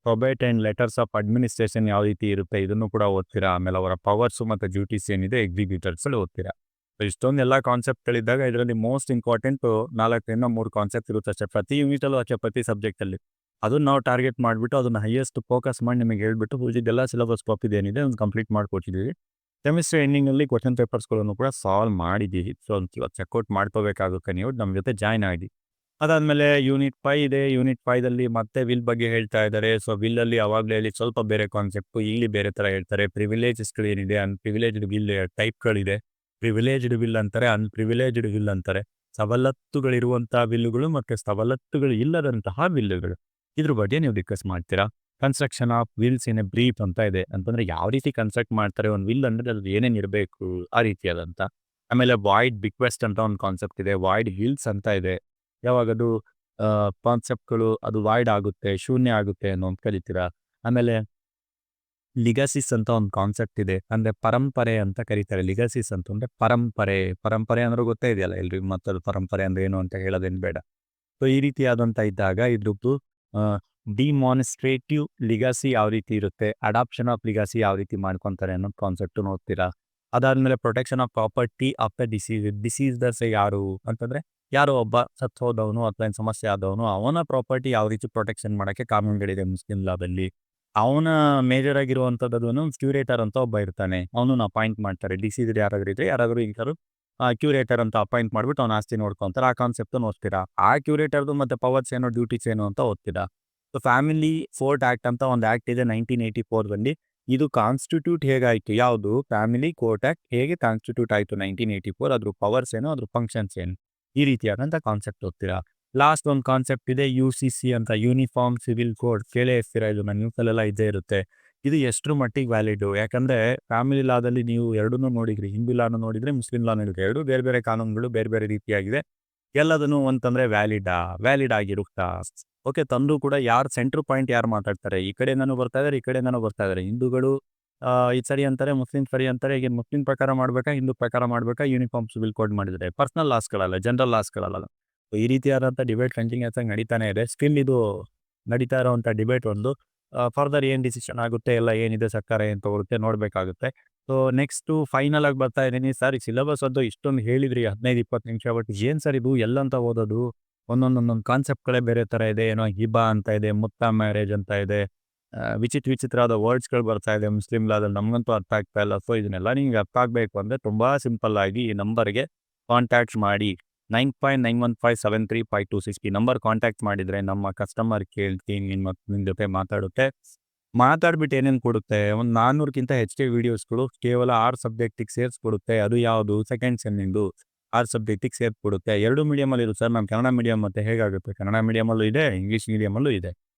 probate and letters of administration ಯಾವ ರೀತಿ ಇರುತ್ತೆ, ಇದನ್ನು ಕೂಡ ಓದ್ತೀರಾ. ಆಮೇಲೆ ಅವರ ಪವರ್ಸು ಮತ್ತು ಡ್ಯೂಟೀಸ್ ಏನಿದೆ ಎಕ್ಸಿಕ್ಯೂಟರ್ಸಲ್ಲಿ ಓದ್ತೀರಾ. ಇಷ್ಟೊಂದು ಎಲ್ಲ ಕಾನ್ಸೆಪ್ಟ್ಗಳಿದ್ದಾಗ ಇದರಲ್ಲಿ ಮೋಸ್ಟ್ ಇಂಪಾರ್ಟೆಂಟು 4-3 ಕಾನ್ಸೆಪ್ಟ್ ಇರುತ್ತೆ ಅಷ್ಟೇ ಪ್ರತಿ ಯೂನಿಟಲ್ಲೂ, ಅಷ್ಟೇ ಪ್ರತಿ ಸಬ್ಜೆಕ್ಟಲ್ಲಿ. ಅದನ್ನು ನಾವು ಟಾರ್ಗೆಟ್ ಮಾಡಿಬಿಟ್ಟು ಅದನ್ನು ಹೈಯೆಸ್ಟ್ ಫೋಕಸ್ ಮಾಡಿ ನಿಮಗೆ ಹೇಳ್ಬಿಟ್ಟು ಉಳಿದಿದ್ದೆಲ್ಲ ಸಿಲೆಬಸ್ ಕಾಪಿ ಏನಿದೆ ಅದನ್ನು ಕಂಪ್ಲೀಟ್ ಮಾಡಿಕೊಟ್ಟಿದ್ದೀವಿ. ಸೆಮಿಸ್ಟರ್ ಎಂಡಿಂಗಲ್ಲಿ ಕ್ವಶನ್ ಪೇಪರ್ಸ್ಗಳನ್ನು ಕೂಡ ಸಾಲ್ವ್ ಮಾಡಿದ್ದೀವಿ. ಸೊ ಇವತ್ತು ಚೆಕ್ಔಟ್ ಮಾಡ್ಕೋಬೇಕಾಗುತ್ತೆ, ನೀವು ನಮ್ಮ ಜೊತೆ ಜಾಯ್ನ್ ಆಗಿ. ಅದಾದಮೇಲೆ ಯೂನಿಟ್ 5 ಇದೆ. ಯೂನಿಟ್ 5ದಲ್ಲಿ ಮತ್ತೆ ವಿಲ್ ಬಗ್ಗೆ ಹೇಳ್ತಾ ಇದ್ದಾರೆ. ಸೊ ವಿಲ್ಲಲ್ಲಿ ಅವಾಗಲೇ ಹೇಳಿ ಸ್ವಲ್ಪ ಬೇರೆ ಕಾನ್ಸೆಪ್ಟು, ಇಲ್ಲಿ ಬೇರೆ ಥರ ಹೇಳ್ತಾರೆ. ಪ್ರಿವಿಲೇಜಸ್ಗಳು ಏನಿದೆ, ಅನ್ಪ್ರಿವಿಲೇಜ್ಡ್ ವಿಲ್ ಟೈಪ್ಗಳಿದೆ. ಪ್ರಿವಿಲೇಜ್ಡ್ ವಿಲ್ ಅಂತಾರೆ, ಅನ್ಪ್ರಿವಿಲೇಜ್ಡ್ ವಿಲ್ ಅಂತಾರೆ. ಸವಲತ್ತುಗಳಿರುವಂಥ ವಿಲ್ಲುಗಳು ಮತ್ತು ಸವಲತ್ತುಗಳು ಇಲ್ಲದಂತಹ ವಿಲ್ಲುಗಳು, ಇದ್ರ ಬಗ್ಗೆ ನೀವು ಡಿಸ್ಕಸ್ ಮಾಡ್ತೀರಾ. Construction of wills in a brief ಅಂತ ಇದೆ, ಅಂತಂದ್ರೆ ಯಾವ ರೀತಿ ಕನ್ಸ್ಟ್ರಕ್ಟ್ ಮಾಡ್ತಾರೆ ಒಂದು ವಿಲ್ ಅಂದ್ರೆ ಅದು ಏನೇನು ಇರಬೇಕು ಆ ರೀತಿಯಾದಂಥ. ಆಮೇಲೆ ವಾಯ್ಡ್ ಬಿಕ್ವೆಸ್ಟ್ ಅಂತ ಒಂದು ಕಾನ್ಸೆಪ್ಟ್ ಇದೆ. ವಾಯ್ಡ್ ಹಿಲ್ಸ್ ಅಂತ ಇದೆ, ಯಾವಾಗದು ಕಾನ್ಸೆಪ್ಟ್ಗಳು ಅದು ವಾಯ್ಡ್ ಆಗುತ್ತೆ, ಶೂನ್ಯ ಆಗುತ್ತೆ ಅನ್ನೋ ಅಂತ ಕರಿತೀರಾ. ಆಮೇಲೆ ಲಿಗಸಿಸ್ ಅಂತ ಒಂದು ಕಾನ್ಸೆಪ್ಟ್ ಇದೆ, ಅಂದ್ರೆ ಪರಂಪರೆ ಅಂತ ಕರೀತಾರೆ. ಲಿಗಸಿಸ್ ಅಂತಂದ್ರೆ ಪರಂಪರೆ ಅಂದ್ರೆ ಗೊತ್ತೇ ಇದೆಯಲ್ಲ ಎಲ್ರಿಗೂ, ಮತ್ತದು ಪರಂಪರೆ ಅಂದ್ರೆ ಏನು ಅಂತ ಹೇಳೋದೇನು ಬೇಡ. ಸೊ ಈ ರೀತಿಯಾದಂಥ ಇದ್ದಾಗ ಇದ್ರದ್ದು ಡಿಮಾನ್ಸ್ಟ್ರೇಟಿವ್ ಲಿಗಾಸಿ ಯಾವ ರೀತಿ ಇರುತ್ತೆ, ಅಡಾಪ್ಷನ್ ಆಫ್ ಲಿಗಾಸಿ ಯಾವ ರೀತಿ ಮಾಡ್ಕೊತಾರೆ ಅನ್ನೋ ಕಾನ್ಸೆಪ್ಟ್ ನೋಡ್ತೀರಾ. ಅದಾದ್ಮೇಲೆ protection of property after decease ದರ್ಸೆ ಯಾರು ಅಂತಂದ್ರೆ, ಯಾರೋ ಒಬ್ಬ ಸತ್ತು ಹೋದವನು ಅಥವಾ ಏನು ಸಮಸ್ಯೆ ಆದವನು, ಅವನ ಪ್ರಾಪರ್ಟಿ ಯಾವ ರೀತಿ ಪ್ರೊಟೆಕ್ಷನ್ ಮಾಡೋಕ್ಕೆ ಕಾನೂನುಗಳಿದೆ ಮುಸ್ಲಿಂ ಲಾದಲ್ಲಿ. ಅವನ ಮೇಜರ್ ಆಗಿರುವಂಥದ್ದನ್ನು ಕ್ಯೂರೇಟರ್ ಅಂತ ಒಬ್ಬ ಇರ್ತಾನೆ, ಅವನನ್ನು ಅಪಾಯಿಂಟ್ ಮಾಡ್ತಾರೆ. ಡಿಸೀಸ್ ಯಾರಾದರೂ ಇಂಥವ್ರು ಕ್ಯೂರೇಟರ್ ಅಂತ ಅಪಾಯಿಂಟ್ ಮಾಡಿಬಿಟ್ಟು ಅವ್ನ ಆಸ್ತಿ ನೋಡ್ಕೊತಾರೆ. ಆ ಕಾನ್ಸೆಪ್ಟ್ ಓದ್ತೀರಾ. ಆ ಕ್ಯೂರೇಟರ್ದು ಮತ್ತು ಪವರ್ಸ್ ಏನೋ ಡ್ಯೂಟೀಸ್ ಏನು ಅಂತ ಓದ್ತೀರಾ. ಸೊ ಫ್ಯಾಮಿಲಿ ಕೋರ್ಟ್ ಆ್ಯಕ್ಟ್ ಅಂತ ಒಂದು ಆ್ಯಕ್ಟ್ ಇದೆ 1984ರಲ್ಲಿ. ಇದು ಕಾನ್ಸ್ಟಿಟ್ಯೂಟ್ ಹೇಗಾಯಿತು, ಯಾವುದು ಫ್ಯಾಮಿಲಿ ಕೋರ್ಟ್ ಆ್ಯಕ್ಟ್ ಹೇಗೆ ಕಾನ್ಸ್ಟಿಟ್ಯೂಟ್ ಆಯಿತು 1984, ಅದ್ರ ಪವರ್ಸ್ ಏನು, ಅದ್ರ ಫಂಕ್ಷನ್ಸ್ ಏನು, ಈ ರೀತಿಯಾದಂಥ ಕಾನ್ಸೆಪ್ಟ್ ಓದ್ತೀರಾ. ಲಾಸ್ಟ್ ಒಂದು ಕಾನ್ಸೆಪ್ಟ್ ಇದೆ UCC ಅಂತ, ಯೂನಿಫಾರ್ಮ್ ಸಿವಿಲ್ ಕೋಡ್. ಕೇಳೇ ಇರ್ತೀರಾ, ಇದು ನನ್ನ ನ್ಯೂಸಲ್ಲೆಲ್ಲ ಇದ್ದೇ ಇರುತ್ತೆ. ಇದು ಎಷ್ಟರ ಮಟ್ಟಿಗೆ ವ್ಯಾಲಿಡು, ಯಾಕಂದರೆ ಫ್ಯಾಮಿಲಿ ಲಾದಲ್ಲಿ ನೀವು ಎರಡನ್ನೂ ನೋಡಿದ್ರಿ, ಹಿಂದೂ ಲಾನು ನೋಡಿದರೆ ಮುಸ್ಲಿಂ ಲಾ ನೋಡಿದ್ರಿ. ಎರಡು ಬೇರೆ ಬೇರೆ ಕಾನೂನುಗಳು ಬೇರೆ ಬೇರೆ ರೀತಿಯಾಗಿದೆ. ಎಲ್ಲದನ್ನು ಅಂತಂದರೆ ವ್ಯಾಲಿಡ್ ಆಗಿರುತ್ತಾ. ಓಕೆ, ತಂದು ಕೂಡ ಯಾರು ಸೆಂಟ್ರ್ ಪಾಯಿಂಟ್ ಯಾರು ಮಾತಾಡ್ತಾರೆ, ಈ ಕಡೆಯಿಂದನೂ ಬರ್ತಾ ಇದ್ದಾರೆ, ಈ ಕಡೆಯಿಂದನೂ ಬರ್ತಾ ಇದ್ದಾರೆ. ಹಿಂದೂಗಳು ಇದು ಸರಿ ಅಂತಾರೆ, ಮುಸ್ಲಿಂ ಸರಿ ಅಂತಾರೆ. ಈಗ ಮುಸ್ಲಿಂ ಪ್ರಕಾರ ಮಾಡಬೇಕಾ, ಹಿಂದೂ ಪ್ರಕಾರ ಮಾಡಬೇಕಾ, ಯೂನಿಫಾರ್ಮ್ ಸಿವಿಲ್ ಕೋಡ್ ಮಾಡಿದರೆ ಪರ್ಸನಲ್ ಲಾಸ್ಗಳಲ್ಲ, ಜನರಲ್ ಲಾಸ್ಗಳಲ್ಲ. ಈ ರೀತಿಯಾದಂಥ ಡಿಬೇಟ್ ಕಂಟಿನ್ಯೂಸ್ ಆಗಿ ನಡೀತಾನೆ ಇದೆ. ಸ್ಟಿಲ್ ಇದು ನಡೀತಾ ಇರೋವಂಥ ಡಿಬೇಟ್ ಒಂದು. ಫರ್ದರ್ ಏನು ಡಿಸಿಷನ್ ಆಗುತ್ತೆ, ಎಲ್ಲ ಏನಿದೆ ಸರ್ಕಾರ ಏನು ತಗೊಳುತ್ತೆ ನೋಡಬೇಕಾಗುತ್ತೆ. ಸೊ ನೆಕ್ಸ್ಟು ಫೈನಲ್ ಆಗಿ ಬರ್ತಾ ಇದ್ದೀನಿ. ಸರ್ ಈ ಸಿಲೆಬಸ್ ಅದು ಇಷ್ಟೊಂದು ಹೇಳಿದ್ರಿ 15-20 ನಿಮಿಷ, ಬಟ್ ಏನು ಸರ್ ಇದು ಎಲ್ಲಂತ ಓದೋದು, ಒಂದೊಂದು ಕಾನ್ಸೆಪ್ಟ್ಗಳೇ ಬೇರೆ ಥರ ಇದೆ. ಏನೋ ಹಿಬಾ ಅಂತ ಇದೆ, ಮುತ್ತ ಮ್ಯಾರೇಜ್ ಅಂತ ಇದೆ, ವಿಚಿತ್ರವಾದ ವರ್ಡ್ಸ್ಗಳು ಬರ್ತಾ ಇದೆ ಮುಸ್ಲಿಂ ಲಾದಲ್ಲಿ, ನಮಗಂತೂ ಅರ್ಥ ಆಗ್ತಾ ಇಲ್ಲ. ಸೊ ಇದನ್ನೆಲ್ಲ ನಿಮ್ಗೆ ಅರ್ಥ ಆಗಬೇಕು ಅಂದರೆ ತುಂಬ ಸಿಂಪಲ್ ಆಗಿ ಈ ನಂಬರ್ಗೆ ಕಾಂಟ್ಯಾಕ್ಟ್ ಮಾಡಿ. 9591573526 ಈ ನಂಬರ್ ಕಾಂಟ್ಯಾಕ್ಟ್ ಮಾಡಿದರೆ ನಮ್ಮ ಕಸ್ಟಮರ್ ಕೇಳ್ತೀನಿ ನಿಮ್ಮ ಜೊತೆ ಮಾತಾಡ್ಬಿಟ್ಟು ಏನೇನು ಕೊಡುತ್ತೆ, ಒಂದು 400ಕ್ಕಿಂತ ಹೆಚ್ಚಿಗೆ ವೀಡಿಯೋಸ್ಗಳು ಕೇವಲ 6 ಸಬ್ಜೆಕ್ಟಿಗೆ ಸೇರಿಸ್ಕೊಡುತ್ತೆ. ಅದು ಯಾವುದು, ಸೆಕೆಂಡ್ ಸೆಮ್ಮಿಂದು 6 ಸಬ್ಜೆಕ್ಟಿಗೆ ಸೇರಿಸ್ಕೊಡುತ್ತೆ. 2 ಮೀಡಿಯಮಲ್ಲಿ ಇರುತ್ತೆ ಸರ್, ನಮ್ಮ ಕನ್ನಡ ಮೀಡಿಯಮ್ ಮತ್ತು ಹೇಗಾಗುತ್ತೆ, ಕನ್ನಡ ಮೀಡಿಯಮಲ್ಲೂ ಇದೆ, ಇಂಗ್ಲೀಷ್ ಮೀಡಿಯಮಲ್ಲೂ ಇದೆ.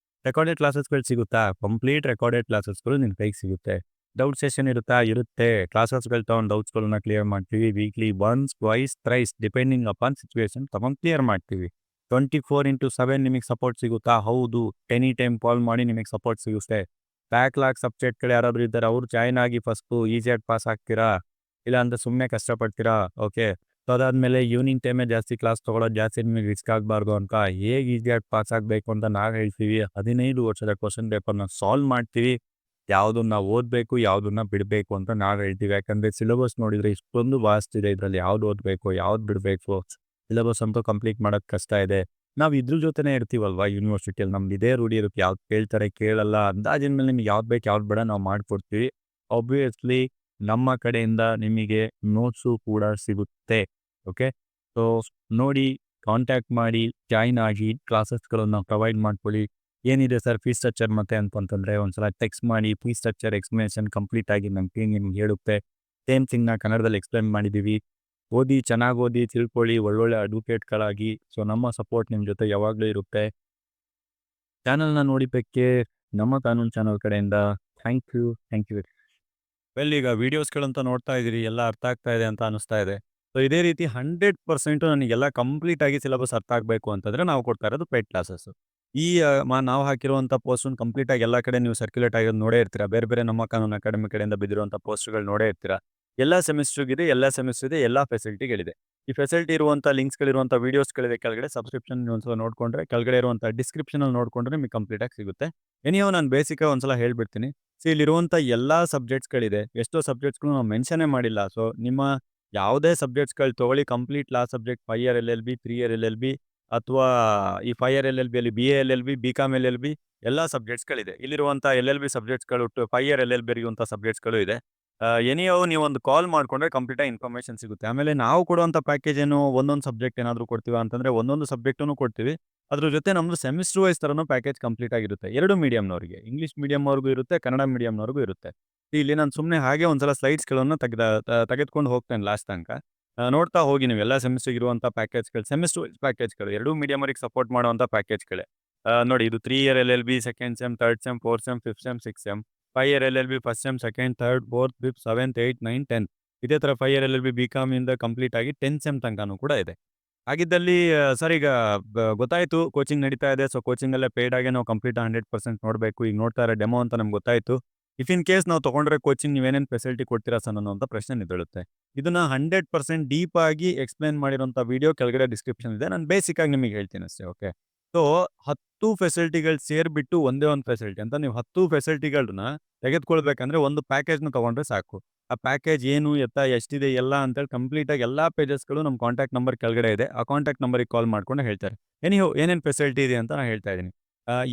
ರೆಕಾರ್ಡೆಡ್ ಕ್ಲಾಸಸ್ಗಳು ಸಿಗುತ್ತಾ, ಕಂಪ್ಲೀಟ್ ರೆಕಾರ್ಡೆಡ್ ಕ್ಲಾಸಸ್ಗಳು ನಿಮ್ಮ ಕೈಗೆ ಸಿಗುತ್ತೆ. ಡೌಟ್ ಸೆಷನ್ ಇರುತ್ತೆ. ಕ್ಲಾಸಸ್ಗಳು ತೊಗೊಂಡು ಡೌಟ್ಸ್ಗಳನ್ನ ಕ್ಲಿಯರ್ ಮಾಡ್ತೀವಿ. Weekly once, twice, thrice depending upon situation ತೊಗೊಂಡು ಕ್ಲಿಯರ್ ಮಾಡ್ತೀವಿ. 24/7 ನಿಮಗೆ ಸಪೋರ್ಟ್ ಸಿಗುತ್ತಾ, ಹೌದು. ಎನಿ ಟೈಮ್ ಕಾಲ್ ಮಾಡಿ ನಿಮಗೆ ಸಪೋರ್ಟ್ ಸಿಗುತ್ತೆ. ಬ್ಯಾಕ್ಲಾಗ್ ಸಬ್ಜೆಕ್ಟ್ಗಳು ಯಾರಾದರೂ ಇದ್ದಾರೆ, ಅವ್ರು ಜಾಯ್ನ್ ಆಗಿ ಫಸ್ಟು ಈಸಿಯಾಗಿ ಪಾಸ್ ಆಗ್ತೀರಾ, ಇಲ್ಲ ಅಂದರೆ ಸುಮ್ಮನೆ ಕಷ್ಟಪಡ್ತೀರಾ. ಓಕೆ, ಸೊ ಅದಾದ್ಮೇಲೆ ಈವ್ನಿಂಗ್ ಟೈಮೇ ಜಾಸ್ತಿ ಕ್ಲಾಸ್ ತೊಗೊಳೋದು ಜಾಸ್ತಿ ನಿಮಗೆ ರಿಸ್ಕ್ ಆಗಬಾರ್ದು ಅಂತ ಹೇಗೆ ಈಸಿಯಾಗಿ ಪಾಸ್ ಆಗಬೇಕು ಅಂತ ನಾವು ಹೇಳ್ತೀವಿ. 15 ವರ್ಷದ ಕ್ವಶನ್ ಪೇಪರ್ನ ಸಾಲ್ವ್ ಮಾಡ್ತೀವಿ. ಯಾವುದನ್ನ ಓದಬೇಕು, ಯಾವುದನ್ನ ಬಿಡಬೇಕು ಅಂತ ನಾವು ಹೇಳ್ತೀವಿ. ಯಾಕಂದರೆ ಸಿಲೆಬಸ್ ನೋಡಿದರೆ ಇಷ್ಟೊಂದು ವಾಸ್ಟ್ ಇದೆ. ಇದರಲ್ಲಿ ಯಾವ್ದು ಓದಬೇಕು, ಯಾವ್ದು ಬಿಡಬೇಕು, ಸಿಲೆಬಸ್ ಅಂತೂ ಕಂಪ್ಲೀಟ್ ಮಾಡೋದು ಕಷ್ಟ ಇದೆ. ನಾವು ಇದ್ರ ಜೊತೆನೇ ಇರ್ತೀವಲ್ವಾ ಯೂನಿವರ್ಸಿಟಿಯಲ್ಲಿ. ನಮ್ದು ಇದೇ ರೂಢಿ ಇರುತ್ತೆ, ಯಾವ್ದು ಕೇಳ್ತಾರೆ ಕೇಳಲ್ಲ ಅಂದಾಜಿನ ಮೇಲೆ ನಿಮ್ಗೆ ಯಾವ್ದು ಬೇಕು ಯಾವ್ದು ಬೇಡ ನಾವು ಮಾಡಿಕೊಡ್ತೀವಿ. ಆಬ್ವಿಯಸ್ಲಿ ನಮ್ಮ ಕಡೆಯಿಂದ ನಿಮಗೆ ನೋಟ್ಸು ಕೂಡ ಸಿಗುತ್ತೆ. ಓಕೆ, ಸೊ ನೋಡಿ, ಕಾಂಟ್ಯಾಕ್ಟ್ ಮಾಡಿ, ಜಾಯಿನ್ ಆಗಿ, ಕ್ಲಾಸಸ್ಗಳನ್ನು ಪ್ರೊವೈಡ್ ಮಾಡ್ಕೊಳ್ಳಿ. ಏನಿದೆ ಸರ್ ಫೀಸ್ ಸ್ಟ್ರಕ್ಚರ್ ಮತ್ತೆ ಅಂತಂದರೆ ಒಂದ್ಸಲ ಟೆಕ್ಸ್ಟ್ ಮಾಡಿ. ಫೀಸ್ ಸ್ಟ್ರಕ್ಚರ್ ಎಕ್ಸ್ಪ್ಲನೇಷನ್ ಕಂಪ್ಲೀಟ್ ಆಗಿ ನಮ್ಮ ಟೀಮ್ ನಿಮ್ಗೆ ಹೇಳುತ್ತೆ. ಸೇಮ್ ಥಿಂಗ್ನ ಕನ್ನಡದಲ್ಲಿ ಎಕ್ಸ್ಪ್ಲೇನ್ ಮಾಡಿದ್ದೀವಿ. ಓದಿ, ಚೆನ್ನಾಗಿ ಓದಿ, ತಿಳ್ಕೊಳ್ಳಿ, ಒಳ್ಳೊಳ್ಳೆ ಅಡ್ವೊಕೇಟ್ಗಳಾಗಿ. ಸೊ ನಮ್ಮ ಸಪೋರ್ಟ್ ನಿಮ್ಮ ಜೊತೆ ಯಾವಾಗಲೂ ಇರುತ್ತೆ. ಚಾನಲ್ನ ನೋಡಿದ್ದಕ್ಕೆ ನಮ್ಮ ಕಾನೂನು ಚಾನಲ್ ಕಡೆಯಿಂದ ಥ್ಯಾಂಕ್ ಯು. ವೆಲ್, ಈಗ ವೀಡಿಯೋಸ್ಗಳಂತ ನೋಡ್ತಾ ಇದ್ದೀರಿ, ಎಲ್ಲ ಅರ್ಥ ಆಗ್ತಾ ಇದೆ ಅಂತ ಅನಿಸ್ತಾ ಇದೆ. ಸೊ ಇದೇ ರೀತಿ 100% ನನಗೆಲ್ಲ ಕಂಪ್ಲೀಟ್ ಆಗಿ ಸಿಲೆಬಸ್ ಅರ್ಥ ಆಗಬೇಕು ಅಂತಂದರೆ ನಾವು ಕೊಡ್ತಾ ಇರೋದು ಪೇಯ್ಡ್ ಕ್ಲಾಸಸ್ಸು. ಈ ನಾವು ಹಾಕಿರುವಂಥ ಪೋಸ್ಟನ್ನು ಕಂಪ್ಲೀಟ್ ಆಗಿ ಎಲ್ಲ ಕಡೆ ನೀವು ಸರ್ಕ್ಯುಲೇಟ್ ಆಗಿರೋದು ನೋಡೇ ಇರ್ತೀರಾ. ಬೇರೆ ಬೇರೆ ನಮ್ಮ ಕಾನೂನು ಅಕಾಡೆಮಿ ಕಡೆಯಿಂದ ಬಿದ್ದಿರುವಂಥ ಪೋಸ್ಟ್ಗಳು ನೋಡೇ ಇರ್ತೀರಾ. ಎಲ್ಲ ಸೆಮಿಸ್ಟ್ರಿಗಿದೆ, ಎಲ್ಲ ಫೆಸಿಲಿಟಿಗಳಿದೆ. ಈ ಫೆಸಿಲಿಟಿ ಇರುವಂಥ ಲಿಂಕ್ಸ್ಗಳಿರುವಂಥ ವೀಡಿಯೋಸ್ಗಳಿದೆ ಕೆಳಗಡೆ. ಸಬ್ಸ್ಕ್ರಿಪ್ಷನ್ ಒಂದ್ಸಲ ನೋಡಿಕೊಂಡ್ರೆ ಕೆಳಗಡೆ ಇರುವಂಥ ಡಿಸ್ಕ್ರಿಪ್ಷನಲ್ಲಿ ನೋಡಿಕೊಂಡ್ರೆ ನಿಮಗೆ ಕಂಪ್ಲೀಟಾಗಿ ಸಿಗುತ್ತೆ. ಎನಿಹೌ ನಾನು ಬೇಸಿಕಾಗಿ ಒಂದ್ಸಲ ಹೇಳ್ಬಿಡ್ತೀನಿ. ಸೊ ಇಲ್ಲಿರುವಂಥ ಎಲ್ಲ ಸಬ್ಜೆಕ್ಟ್ಸ್ಗಳಿದೆ. ಎಷ್ಟೋ ಸಬ್ಜೆಕ್ಟ್ಸ್ಗಳು ನಾವು ಮೆನ್ಷನ್ನೇ ಮಾಡಿಲ್ಲ. ಸೊ ನಿಮ್ಮ ಯಾವುದೇ ಸಬ್ಜೆಕ್ಟ್ಸ್ಗಳು ತೊಗೊಳ್ಳಿ, complete law subject 5 year LLB, 3 year LLB ಅಥವಾ ಈ 5 ಇಯರ್ LLBಯಲ್ಲಿ BA LLB, BCom LLB ಎಲ್ಲ ಸಬ್ಜೆಕ್ಟ್ಸ್ಗಳಿದೆ. ಇಲ್ಲಿರುವಂಥ LLB ಸಬ್ಜೆಕ್ಟ್ಸ್ಗಳು 5 ಇಯರ್ LLB ಇರುವಂಥ ಸಬ್ಜೆಕ್ಟ್ಸ್ಗಳು ಇದೆ. ಎನಿಹೌ ನೀವೊಂದು ಕಾಲ್ ಮಾಡಿಕೊಂಡ್ರೆ ಕಂಪ್ಲೀಟಾಗಿ ಇನ್ಫಾರ್ಮೇಷನ್ ಸಿಗುತ್ತೆ. ಆಮೇಲೆ ನಾವು ಕೊಡುವಂಥ ಪ್ಯಾಕೇಜ್ ಏನು ಒಂದೊಂದು ಸಬ್ಜೆಕ್ಟ್ ಏನಾದರೂ ಕೊಡ್ತೀವಾ ಅಂತಂದರೆ ಒಂದೊಂದು ಸಬ್ಜೆಕ್ಟನ್ನು ಕೊಡ್ತೀವಿ. ಅದ್ರ ಜೊತೆ ನಮ್ಮದು ಸೆಮಿಸ್ಟರ್ ವೈಸ್ ಥರನೂ ಪ್ಯಾಕೇಜ್ ಕಂಪ್ಲೀಟ್ ಆಗಿರುತ್ತೆ. 2 ಮೀಡಿಯಮ್ನವರಿಗೆ, ಇಂಗ್ಲೀಷ್ ಮೀಡಿಯಮ್ನವ್ರಿಗೂ ಇರುತ್ತೆ, ಕನ್ನಡ ಮೀಡಿಯಮ್ನವ್ರಿಗೂ ಇರುತ್ತೆ. ಇಲ್ಲಿ ನಾನು ಸುಮ್ಮನೆ ಹಾಗೆ ಒಂದ್ಸಲ ಸ್ಲೈಡ್ಸ್ಗಳನ್ನು ತೆಗೆದುಕೊಂಡು ಹೋಗ್ತೇನೆ ಲಾಸ್ಟ್ ತನಕ. ನೋಡ್ತಾ ಹೋಗಿ ನೀವು ಎಲ್ಲ ಸೆಮಿಸ್ಟ್ರಿಗೆ ಇರುವಂಥ ಪ್ಯಾಕೇಜ್ಗಳು, ಸೆಮಿಸ್ಟರ್ ವೈಸ್ ಪ್ಯಾಕೇಜ್ಗಳು 2 ಮೀಡಿಯಮರಿಗೆ ಸಪೋರ್ಟ್ ಮಾಡುವಂಥ ಪ್ಯಾಕೇಜ್ಗಳೇ. ನೋಡಿ, ಇದು 3 year LLB, second sem, third sem, fourth sem, fifth sem, six sem. 5 year LLB first sem, second, third, fourth, fifth, seventh, 8, 9, 10. ಇದೇ ಥರ 5 ಇಯರ್ LLB BCom ಇಂದ ಕಂಪ್ಲೀಟ್ ಆಗಿ 10th ಸೆಮ್ ತನಕನೂ ಕೂಡ ಇದೆ. ಹಾಗಿದ್ದಲ್ಲಿ ಸರ್ ಈಗ ಗೊತ್ತಾಯಿತು ಕೋಚಿಂಗ್ ನಡೀತಾ ಇದೆ. ಸೊ ಕೋಚಿಂಗಲ್ಲೇ ಪೇಯ್ಡ್ ಆಗಿ ನಾವು ಕಂಪ್ಲೀಟ್ 100% ನೋಡಬೇಕು. ಈಗ ನೋಡ್ತಾ ಇರೋ ಡೆಮೋ ಅಂತ ನಮ್ಗೆ ಗೊತ್ತಾಯಿತು. ಇಫ್ ಇನ್ ಕೇಸ್ ನಾವು ತೊಗೊಂಡ್ರೆ ಕೋಚಿಂಗ್ ನೀವೇನೇನು ಫೆಸಿಲಿಟಿ ಕೊಡ್ತೀರಾ ಸರ್ ಅನ್ನೋಂಥ ಪ್ರಶ್ನೆ ನಿದ್ದೇಳುತ್ತೆ. ಇದನ್ನು 100% ಡೀಪಾಗಿ ಎಕ್ಸ್ಪ್ಲೇನ್ ಮಾಡಿರೋಂಥ ವಿಡಿಯೋ ಕೆಳಗಡೆ ಡಿಸ್ಕ್ರಿಪ್ಷನ್ ಇದೆ. ನಾನು ಬೇಸಿಕ್ಕಾಗಿ ನಿಮಗೆ ಹೇಳ್ತೀನಿ ಅಷ್ಟೇ. ಓಕೆ, ಸೊ 10 ಫೆಸಿಲಿಟಿಗಳು ಸೇರಿಬಿಟ್ಟು ಒಂದೇ ಒಂದು ಫೆಸಿಲಿಟಿ ಅಂತ ನೀವು 10 ಫೆಸಿಲಿಟಿಗಳನ್ನ ತೆಗೆದುಕೊಳ್ಬೇಕಂದ್ರೆ ಒಂದು ಪ್ಯಾಕೇಜ್ನ ತೊಗೊಂಡ್ರೆ ಸಾಕು. ಆ ಪ್ಯಾಕೇಜ್ ಏನು, ಎತ್ತ, ಎಷ್ಟಿದೆ ಎಲ್ಲ ಅಂತೇಳಿ ಕಂಪ್ಲೀಟಾಗಿ ಎಲ್ಲ ಪೇಜಸ್ಗಳು ನಮ್ಮ ಕಾಂಟ್ಯಾಕ್ಟ್ ನಂಬರ್ ಕೆಳಗಡೆ ಇದೆ. ಆ ಕಾಂಟ್ಯಾಕ್ಟ್ ನಂಬರಿಗೆ ಕಾಲ್ ಮಾಡ್ಕೊಂಡು ಹೇಳ್ತಾರೆ. ಏನೇನು ಫೆಸಿಲಿಟಿ ಇದೆ ಅಂತ ನಾನು ಹೇಳ್ತಾ ಇದ್ದೀನಿ.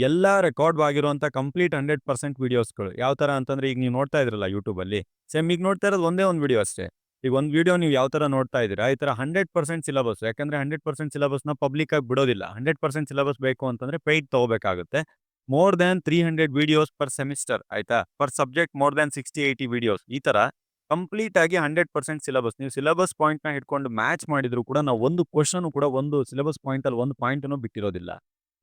ಎಲ್ಲ ರೆಕಾರ್ಡ್ ಆಗಿರುವಂಥ ಕಂಪ್ಲೀಟ್ 100% ವೀಡಿಯೋಸ್ಗಳು. ಯಾವ ಥರ ಅಂತಂದರೆ ಈಗ ನೀವು ನೋಡ್ತಾ ಇದ್ರಲ್ಲ ಯೂಟ್ಯೂಬಲ್ಲಿ, ಸೇಮ್ ಈಗ ನೋಡ್ತಾ ಇರೋದು ಒಂದೇ ಒಂದು ವೀಡಿಯೋ ಅಷ್ಟೇ. ಈಗ ಒಂದು ವೀಡಿಯೋ ನೀವು ಯಾವ ಥರ ನೋಡ್ತಾ ಇದ್ದೀರಾ, ಈ ಥರ 100% ಸಿಲೆಬಸ್. ಯಾಕಂದರೆ 100% ಸಿಲೆಬಸ್ನ ಪಬ್ಲಿಕ್ಕಾಗಿ ಬಿಡೋದಿಲ್ಲ. 100% ಸಿಲೆಬಸ್ ಬೇಕು ಅಂತಂದರೆ ಪೇಯ್ಡ್ ತೊಗೋಬೇಕಾಗುತ್ತೆ. More than 300 videos per semester, ಆಯಿತಾ. Per subject more than 60-80 videos. ಈ ಥರ ಕಂಪ್ಲೀಟ್ ಆಗಿ 100% ಸಿಲೆಬಸ್. ನೀವು ಸಿಲೆಬಸ್ ಪಾಯಿಂಟ್ನ ಹಿಡ್ಕೊಂಡು ಮ್ಯಾಚ್ ಮಾಡಿದ್ರು ಕೂಡ ನಾವು ಒಂದು ಕ್ವಶನು ಕೂಡ ಒಂದು ಸಿಲೆಬಸ್ ಪಾಯಿಂಟಲ್ಲಿ ಒಂದು ಪಾಯಿಂಟನ್ನು ಬಿಟ್ಟಿರೋದಿಲ್ಲ.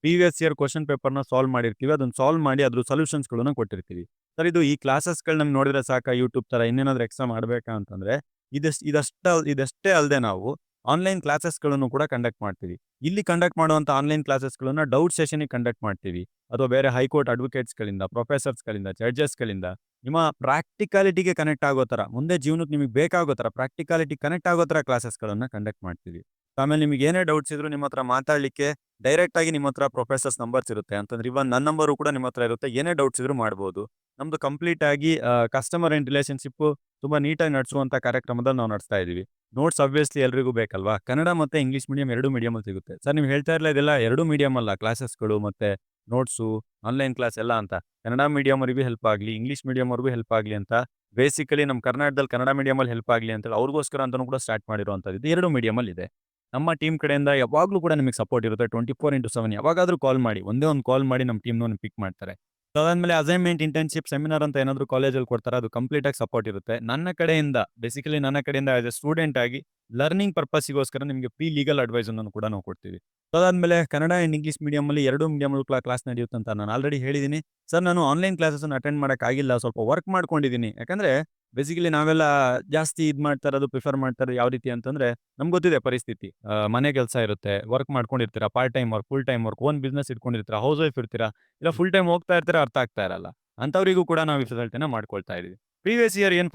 ಪ್ರೀವಿಯಸ್ ಇಯರ್ ಕ್ವಶನ್ ಪೇಪರ್ನ ಸಾಲ್ವ್ ಮಾಡಿರ್ತೀವಿ. ಅದನ್ನು ಸಾಲ್ವ್ ಮಾಡಿ ಅದ್ರ ಸೊಲ್ಯೂಷನ್ಸ್ಗಳನ್ನ ಕೊಟ್ಟಿರ್ತೀವಿ. ಸರ್ ಇದು ಈ ಕ್ಲಾಸಸ್ಗಳು ನಮ್ಗೆ ನೋಡಿದ್ರೆ ಸಾಕ ಯೂಟ್ಯೂಬ್ ಥರ, ಇನ್ನೇನಾದರೂ ಎಕ್ಸ್ಟ್ರಾ ಮಾಡಬೇಕಾ ಅಂತಂದರೆ ಇದಷ್ಟೇ ಅಲ್ಲದೆ ನಾವು ಆನ್ಲೈನ್ ಕ್ಲಾಸಸ್ಗಳನ್ನು ಕೂಡ ಕಂಡಕ್ಟ್ ಮಾಡ್ತೀವಿ. ಇಲ್ಲಿ ಕಂಡಕ್ಟ್ ಮಾಡುವಂಥ ಆನ್ಲೈನ್ ಕ್ಲಾಸಸ್ಗಳನ್ನ ಡೌಟ್ ಸೆಷನಿಗೆ ಕಂಡಕ್ಟ್ ಮಾಡ್ತೀವಿ. ಅಥವಾ ಬೇರೆ ಹೈಕೋರ್ಟ್ ಅಡ್ವೊಕೇಟ್ಸ್ಗಳಿಂದ, ಪ್ರೊಫೆಸರ್ಸ್ಗಳಿಂದ, ಜಡ್ಜಸ್ಗಳಿಂದ ನಿಮ್ಮ ಪ್ರಾಕ್ಟಿಕಾಲಿಟಿಗೆ ಕನೆಕ್ಟ್ ಆಗೋ ಥರ, ಮುಂದೆ ಜೀವನಕ್ಕೆ ನಿಮಗೆ ಬೇಕಾಗೋ ಥರ, ಪ್ರಾಕ್ಟಿಕಾಲಿಟಿ ಕನೆಕ್ಟ್ ಆಗೋ ಥರ ಕ್ಲಾಸಸ್ಗಳನ್ನು ಕಂಡಕ್ಟ್ ಮಾಡ್ತೀವಿ. ಆಮೇಲೆ ನಿಮಗೆ ಏನೇ ಡೌಟ್ಸ್ ಇದ್ರೂ ನಿಮ್ಮ ಹತ್ರ ಮಾತಾಡಲಿಕ್ಕೆ ಡೈರೆಕ್ಟಾಗಿ ನಿಮ್ಮ ಹತ್ರ ಪ್ರೊಫೆಸರ್ಸ್ ನಂಬರ್ಸ್ ಇರುತ್ತೆ. ಅಂತಂದ್ರೆ ಇವನ್ ನನ್ನ ನಂಬರು ಕೂಡ ನಿಮ್ಮ ಹತ್ರ ಇರುತ್ತೆ. ಏನೇ ಡೌಟ್ಸ್ ಇದ್ರೂ ಮಾಡ್ಬೋದು. ನಮ್ಮದು ಕಂಪ್ಲೀಟಾಗಿ ಕಸ್ಟಮರ್ ಆ್ಯಂಡ್ ರಿಲೇಷನ್ಶಿಪ್ಪು ತುಂಬ ನೀಟಾಗಿ ನಡೆಸುವಂಥ ಕಾರ್ಯಕ್ರಮದಲ್ಲಿ ನಾವು ನಡೆಸ್ತಾ ಇದ್ದೀವಿ. ನೋಟ್ಸ್ ಆಬ್ವಿಯಸ್ಲಿ ಎಲ್ರಿಗೂ ಬೇಕಲ್ವಾ. ಕನ್ನಡ ಮತ್ತು ಇಂಗ್ಲೀಷ್ ಮೀಡಿಯಮ್ 2 ಮೀಡಿಯಮಲ್ಲಿ ಸಿಗುತ್ತೆ. ಸರ್ ನೀವು ಹೇಳ್ತಾ ಇರಲ್ಲ ಇದೆಲ್ಲ 2 ಮೀಡಿಯಮ್ ಅಲ್ಲ, ಕ್ಲಾಸಸ್ಗಳು ಮತ್ತು ನೋಟ್ಸು, ಆನ್ಲೈನ್ ಕ್ಲಾಸ್ ಎಲ್ಲ ಅಂತ. ಕನ್ನಡ ಮೀಡಿಯಮವರಿಗೂ ಹೆಲ್ಪ್ ಆಗಲಿ, ಇಂಗ್ಲೀಷ್ ಮೀಡಿಯಮ್ವರೆಗೂ ಹೆಲ್ಪ್ ಆಗಲಿ ಅಂತ ಬೇಸಿಕಲಿ ನಮ್ಮ ಕರ್ನಾಟಕದಲ್ಲಿ ಕನ್ನಡ ಮೀಡಿಯಮಲ್ಲಿ ಹೆಲ್ಪ್ ಆಗಲಿ ಅಂತೇಳಿ ಅವ್ರಿಗೋಸ್ಕರ ಅಂತಲೂ ಕೂಡ ಸ್ಟಾರ್ಟ್ ಮಾಡಿರುವಂಥದ್ದು. ಇದು 2 ಮೀಡಿಯಮಲ್ಲಿದೆ. ನಮ್ಮ ಟೀಮ್ ಕಡೆಯಿಂದ ಯಾವಾಗಲೂ ಕೂಡ ನಿಮಗೆ ಸಪೋರ್ಟ್ ಇರುತ್ತೆ. 24/7 ಯಾವಾಗಾದರೂ ಕಾಲ್ ಮಾಡಿ, ಒಂದೇ ಒಂದು ಕಾಲ್ ಮಾಡಿ ನಮ್ಮ ಟೀಮ್ನವ್ರನ್ನ ಪಿಕ್ ಮಾಡ್ತಾರೆ. ಅದಾದಮೇಲೆ ಅಸೈನ್ಮೆಂಟ್, ಇಂಟರ್ನ್ಶಿಪ್, ಸೆಮಿನಾರ್ ಅಂತ ಏನಾದರೂ ಕಾಲೇಜಲ್ಲಿ ಕೊಡ್ತಾರೆ, ಅದು ಕಂಪ್ಲೀಟಾಗಿ ಸಪೋರ್ಟ್ ಇರುತ್ತೆ. ನನ್ನ ಕಡೆಯಿಂದ ಆಸ್ ಎ ಸ್ಟೂಡೆಂಟ್ ಆಗಿ ಲರ್ನಿಂಗ್ ಪರ್ಪಸ್ಸಿಗೋಸ್ಕರ ನಿಮಗೆ ಫ್ರೀ ಲೀಗಲ್ ಅಡ್ವೈಸನ್ನು ಕೂಡ ನಾವು ಕೊಡ್ತೀವಿ. ಅದಾದಮೇಲೆ ಕನ್ನಡ ಆ್ಯಂಡ್ ಇಂಗ್ಲೀಷ್ ಮೀಡಿಯಮಲ್ಲಿ 2 ಮೀಡಿಯಮಲ್ಲೂ ಕ್ಲಾಸ್ ನಡೆಯುತ್ತೆ ಅಂತ ನಾನು ಆಲ್ರೆಡಿ ಹೇಳಿದ್ದೀನಿ. ಸರ್ ನಾನು ಆನ್ಲೈನ್ ಕ್ಲಾಸಸ್ಸನ್ನು ಅಟೆಂಡ್ ಮಾಡೋಕ್ಕಾಗಿಲ್ಲ, ಸ್ವಲ್ಪ ವರ್ಕ್ ಮಾಡ್ಕೊಂಡಿದ್ದೀನಿ. ಯಾಕಂದರೆ ಬೇಸಿಕಲಿ ನಾವೆಲ್ಲ ಜಾಸ್ತಿ ಮಾಡ್ತಾ ಇರೋದು, ಪ್ರಿಫರ್ ಮಾಡ್ತಾ ಇರೋದು ಯಾವ ರೀತಿ ಅಂತಂದರೆ, ನಮ್ಗೆ ಗೊತ್ತಿದೆ ಪರಿಸ್ಥಿತಿ. ಮನೆ ಕೆಲಸ ಇರುತ್ತೆ, ವರ್ಕ್ ಮಾಡ್ಕೊಂಡಿರ್ತೀರಾ, part time work, full time work, own business ಇಟ್ಕೊಂಡಿರ್ತೀರಾ, ಹೌಸ್ ವೈಫ್ ಇರ್ತೀರಾ, ಇಲ್ಲ ಫುಲ್ ಟೈಮ್ ಹೋಗ್ತಾ ಇರ್ತೀರಾ, ಅರ್ಥ ಆಗ್ತಾ ಇರಲ್ಲ. ಅಂಥವರಿಗೂ ಕೂಡ ನಾವು ಈ ಫೆಸಿಲಿಟಿನ ಮಾಡ್ಕೊಳ್ತಾ ಇದ್ದೀವಿ. ಪ್ರೀವಿಯಸ್ ಇಯರ್ ಏನು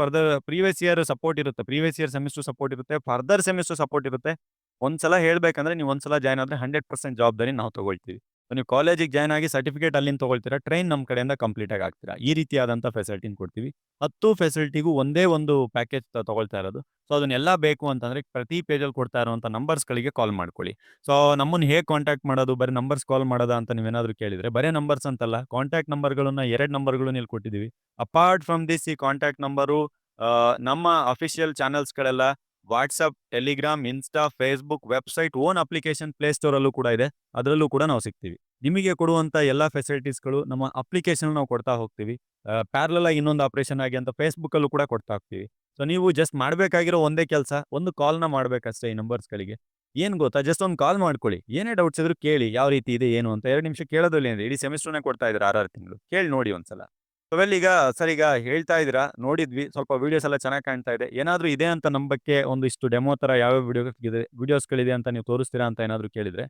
ಪ್ರೀವಿಯಸ್ ಇಯರ್ ಸಪೋರ್ಟ್ ಇರುತ್ತೆ. ಪ್ರೀವಿಯಸ್ ಇಯರ್ ಸೆಮಿಸ್ಟರ್ ಸಪೋರ್ಟ್ ಇರುತ್ತೆ. ಫರ್ದರ್ ಸೆಮಿಸ್ಟರ್ ಸಪೋರ್ಟ್ ಇರುತ್ತೆ. ಒಂದ್ಸಲ ಹೇಳ್ಬೇಕಂದ್ರೆ ನೀವು ಒಂದ್ಸಲ ಜಾಯ್ನ್ ಆದ್ರೆ 100% ಜವಾಬ್ದಾರಿ ನಾವು ತಗೊಳ್ತೀವಿ. ಸೊ ನೀವು ಕಾಲೇಜಿಗೆ ಜಾಯ್ನ್ ಆಗಿ ಸರ್ಟಿಫಿಕೇಟ್ ಅಲ್ಲಿಂದ ತಗೊಳ್ತೀರಾ. ಟ್ರೈನ್ ನಮ್ಮ ಕಡೆಯಿಂದ ಕಂಪ್ಲೀಟ್ ಆಗಿ ಆಗ್ತೀರಾ. ಈ ರೀತಿಯಾದಂಥ ಫೆಸಿಲಿಟಿನ ಕೊಡ್ತೀವಿ. 10 ಫೆಸಿಲಿಟಿಗೂ ಒಂದೇ ಒಂದು ಪ್ಯಾಕೇಜ್ ತಗೊಳ್ತಾ ಇರೋದು. ಸೊ ಅದನ್ನೆಲ್ಲ ಬೇಕು ಅಂತಂದ್ರೆ ಪ್ರತಿ ಪೇಜಲ್ಲಿ ಕೊಡ್ತಾ ಇರುವಂಥ ನಂಬರ್ಸ್‌ಗಳಿಗೆ ಕಾಲ್ ಮಾಡ್ಕೊಳ್ಳಿ. ಸೊ ನಮ್ಮನ್ನ ಹೇಗೆ ಕಾಂಟ್ಯಾಕ್ಟ್ ಮಾಡೋದು? ಬರೀ ನಂಬರ್ಸ್ ಕಾಲ್ ಮಾಡೋದಾ ಅಂತ ನೀವೇನಾದ್ರು ಕೇಳಿದ್ರೆ, ಬರೇ ನಂಬರ್ಸ್ ಅಂತಲ್ಲ. ಕಾಂಟ್ಯಾಕ್ಟ್ ನಂಬರ್‌ಗಳನ್ನ 2 ನಂಬರ್‌ಗಳನ್ನ ಇಲ್ಲಿ ಕೊಟ್ಟಿದ್ದೀವಿ. ಅಪಾರ್ಟ್ ಫ್ರಮ್ ದಿಸ್ ಈ ಕಾಂಟ್ಯಾಕ್ಟ್ ನಂಬರು ನಮ್ಮ ಅಫಿಷಿಯಲ್ ಚಾನೆಲ್ಸ್‌ಗಳೆಲ್ಲ WhatsApp, Telegram, Insta, Facebook, website, own application play ಸ್ಟೋರಲ್ಲೂ ಕೂಡ ಇದೆ. ಅದರಲ್ಲೂ ಕೂಡ ನಾವು ಸಿಗ್ತೀವಿ. ನಿಮಗೆ ಕೊಡುವಂಥ ಎಲ್ಲಾ ಫೆಸಿಲಿಟೀಸ್‌ಗಳು ನಮ್ಮ ಅಪ್ಲಿಕೇಶನ್ ನಾವು ಕೊಡ್ತಾ ಹೋಗ್ತೀವಿ. ಪ್ಯಾರಲಲ್ ಆಗಿ ಇನ್ನೊಂದು ಆಪರೇಷನ್ ಆಗಿ ಅಂತ ಫೇಸ್‌ಬುಕ್ಕಲ್ಲೂ ಕೂಡ ಕೊಡ್ತಾ ಹೋಗ್ತೀವಿ. ಸೊ ನೀವು ಜಸ್ಟ್ ಮಾಡಬೇಕಾಗಿರೋ ಒಂದೇ ಕೆಲಸ, ಒಂದು ಕಾಲ್‌ನ ಮಾಡಬೇಕಷ್ಟೇ ಈ ನಂಬರ್ಸ್‌ಗಳಿಗೆ. ಏನ್ ಗೊತ್ತಾ? ಜಸ್ಟ್ ಒಂದು ಕಾಲ್ ಮಾಡ್ಕೊಳ್ಳಿ. ಏನೇ ಡೌಟ್ಸ್ ಇದ್ರೂ ಕೇಳಿ. ಯಾವ ರೀತಿ ಇದೆ ಏನು ಅಂತ 2 ನಿಮಿಷ ಕೇಳೋದ್ರಲ್ಲಿ ಏನಿದೆ? ಇಡೀ ಸೆಮಿಸ್ಟರ್‌ನೇ ಕೊಡ್ತಾ ಇದ್ದಾರೆ 6 ತಿಂಗಳು. ಕೇಳಿ ನೋಡಿ ಒಂದ್ಸಲ. ವೆಲ್ ಈಗ ಸರ್ ಈಗ ಹೇಳ್ತಾ ಇದ್ದೀರಾ, ನೋಡಿದ್ವಿ. ಸ್ವಲ್ಪ ವಿಡಿಯೋಸ್ ಎಲ್ಲ ಚೆನ್ನಾಗಿ ಕಾಣ್ತಾ ಇದೆ. ಏನಾದ್ರೂ ಇದೆ ಅಂತ ನಂಬಕ್ಕೆ ಒಂದಿಷ್ಟು ಡೆಮೋ ತರ ಯಾವ್ಯಾವ ವಿಡಿಯೋಸ್‌ಗಳಿದೆ ಅಂತ ನೀವು ತೋರಿಸ್ತೀರಾ ಅಂತ ಏನಾದ್ರು ಕೇಳಿದ್ರೆ,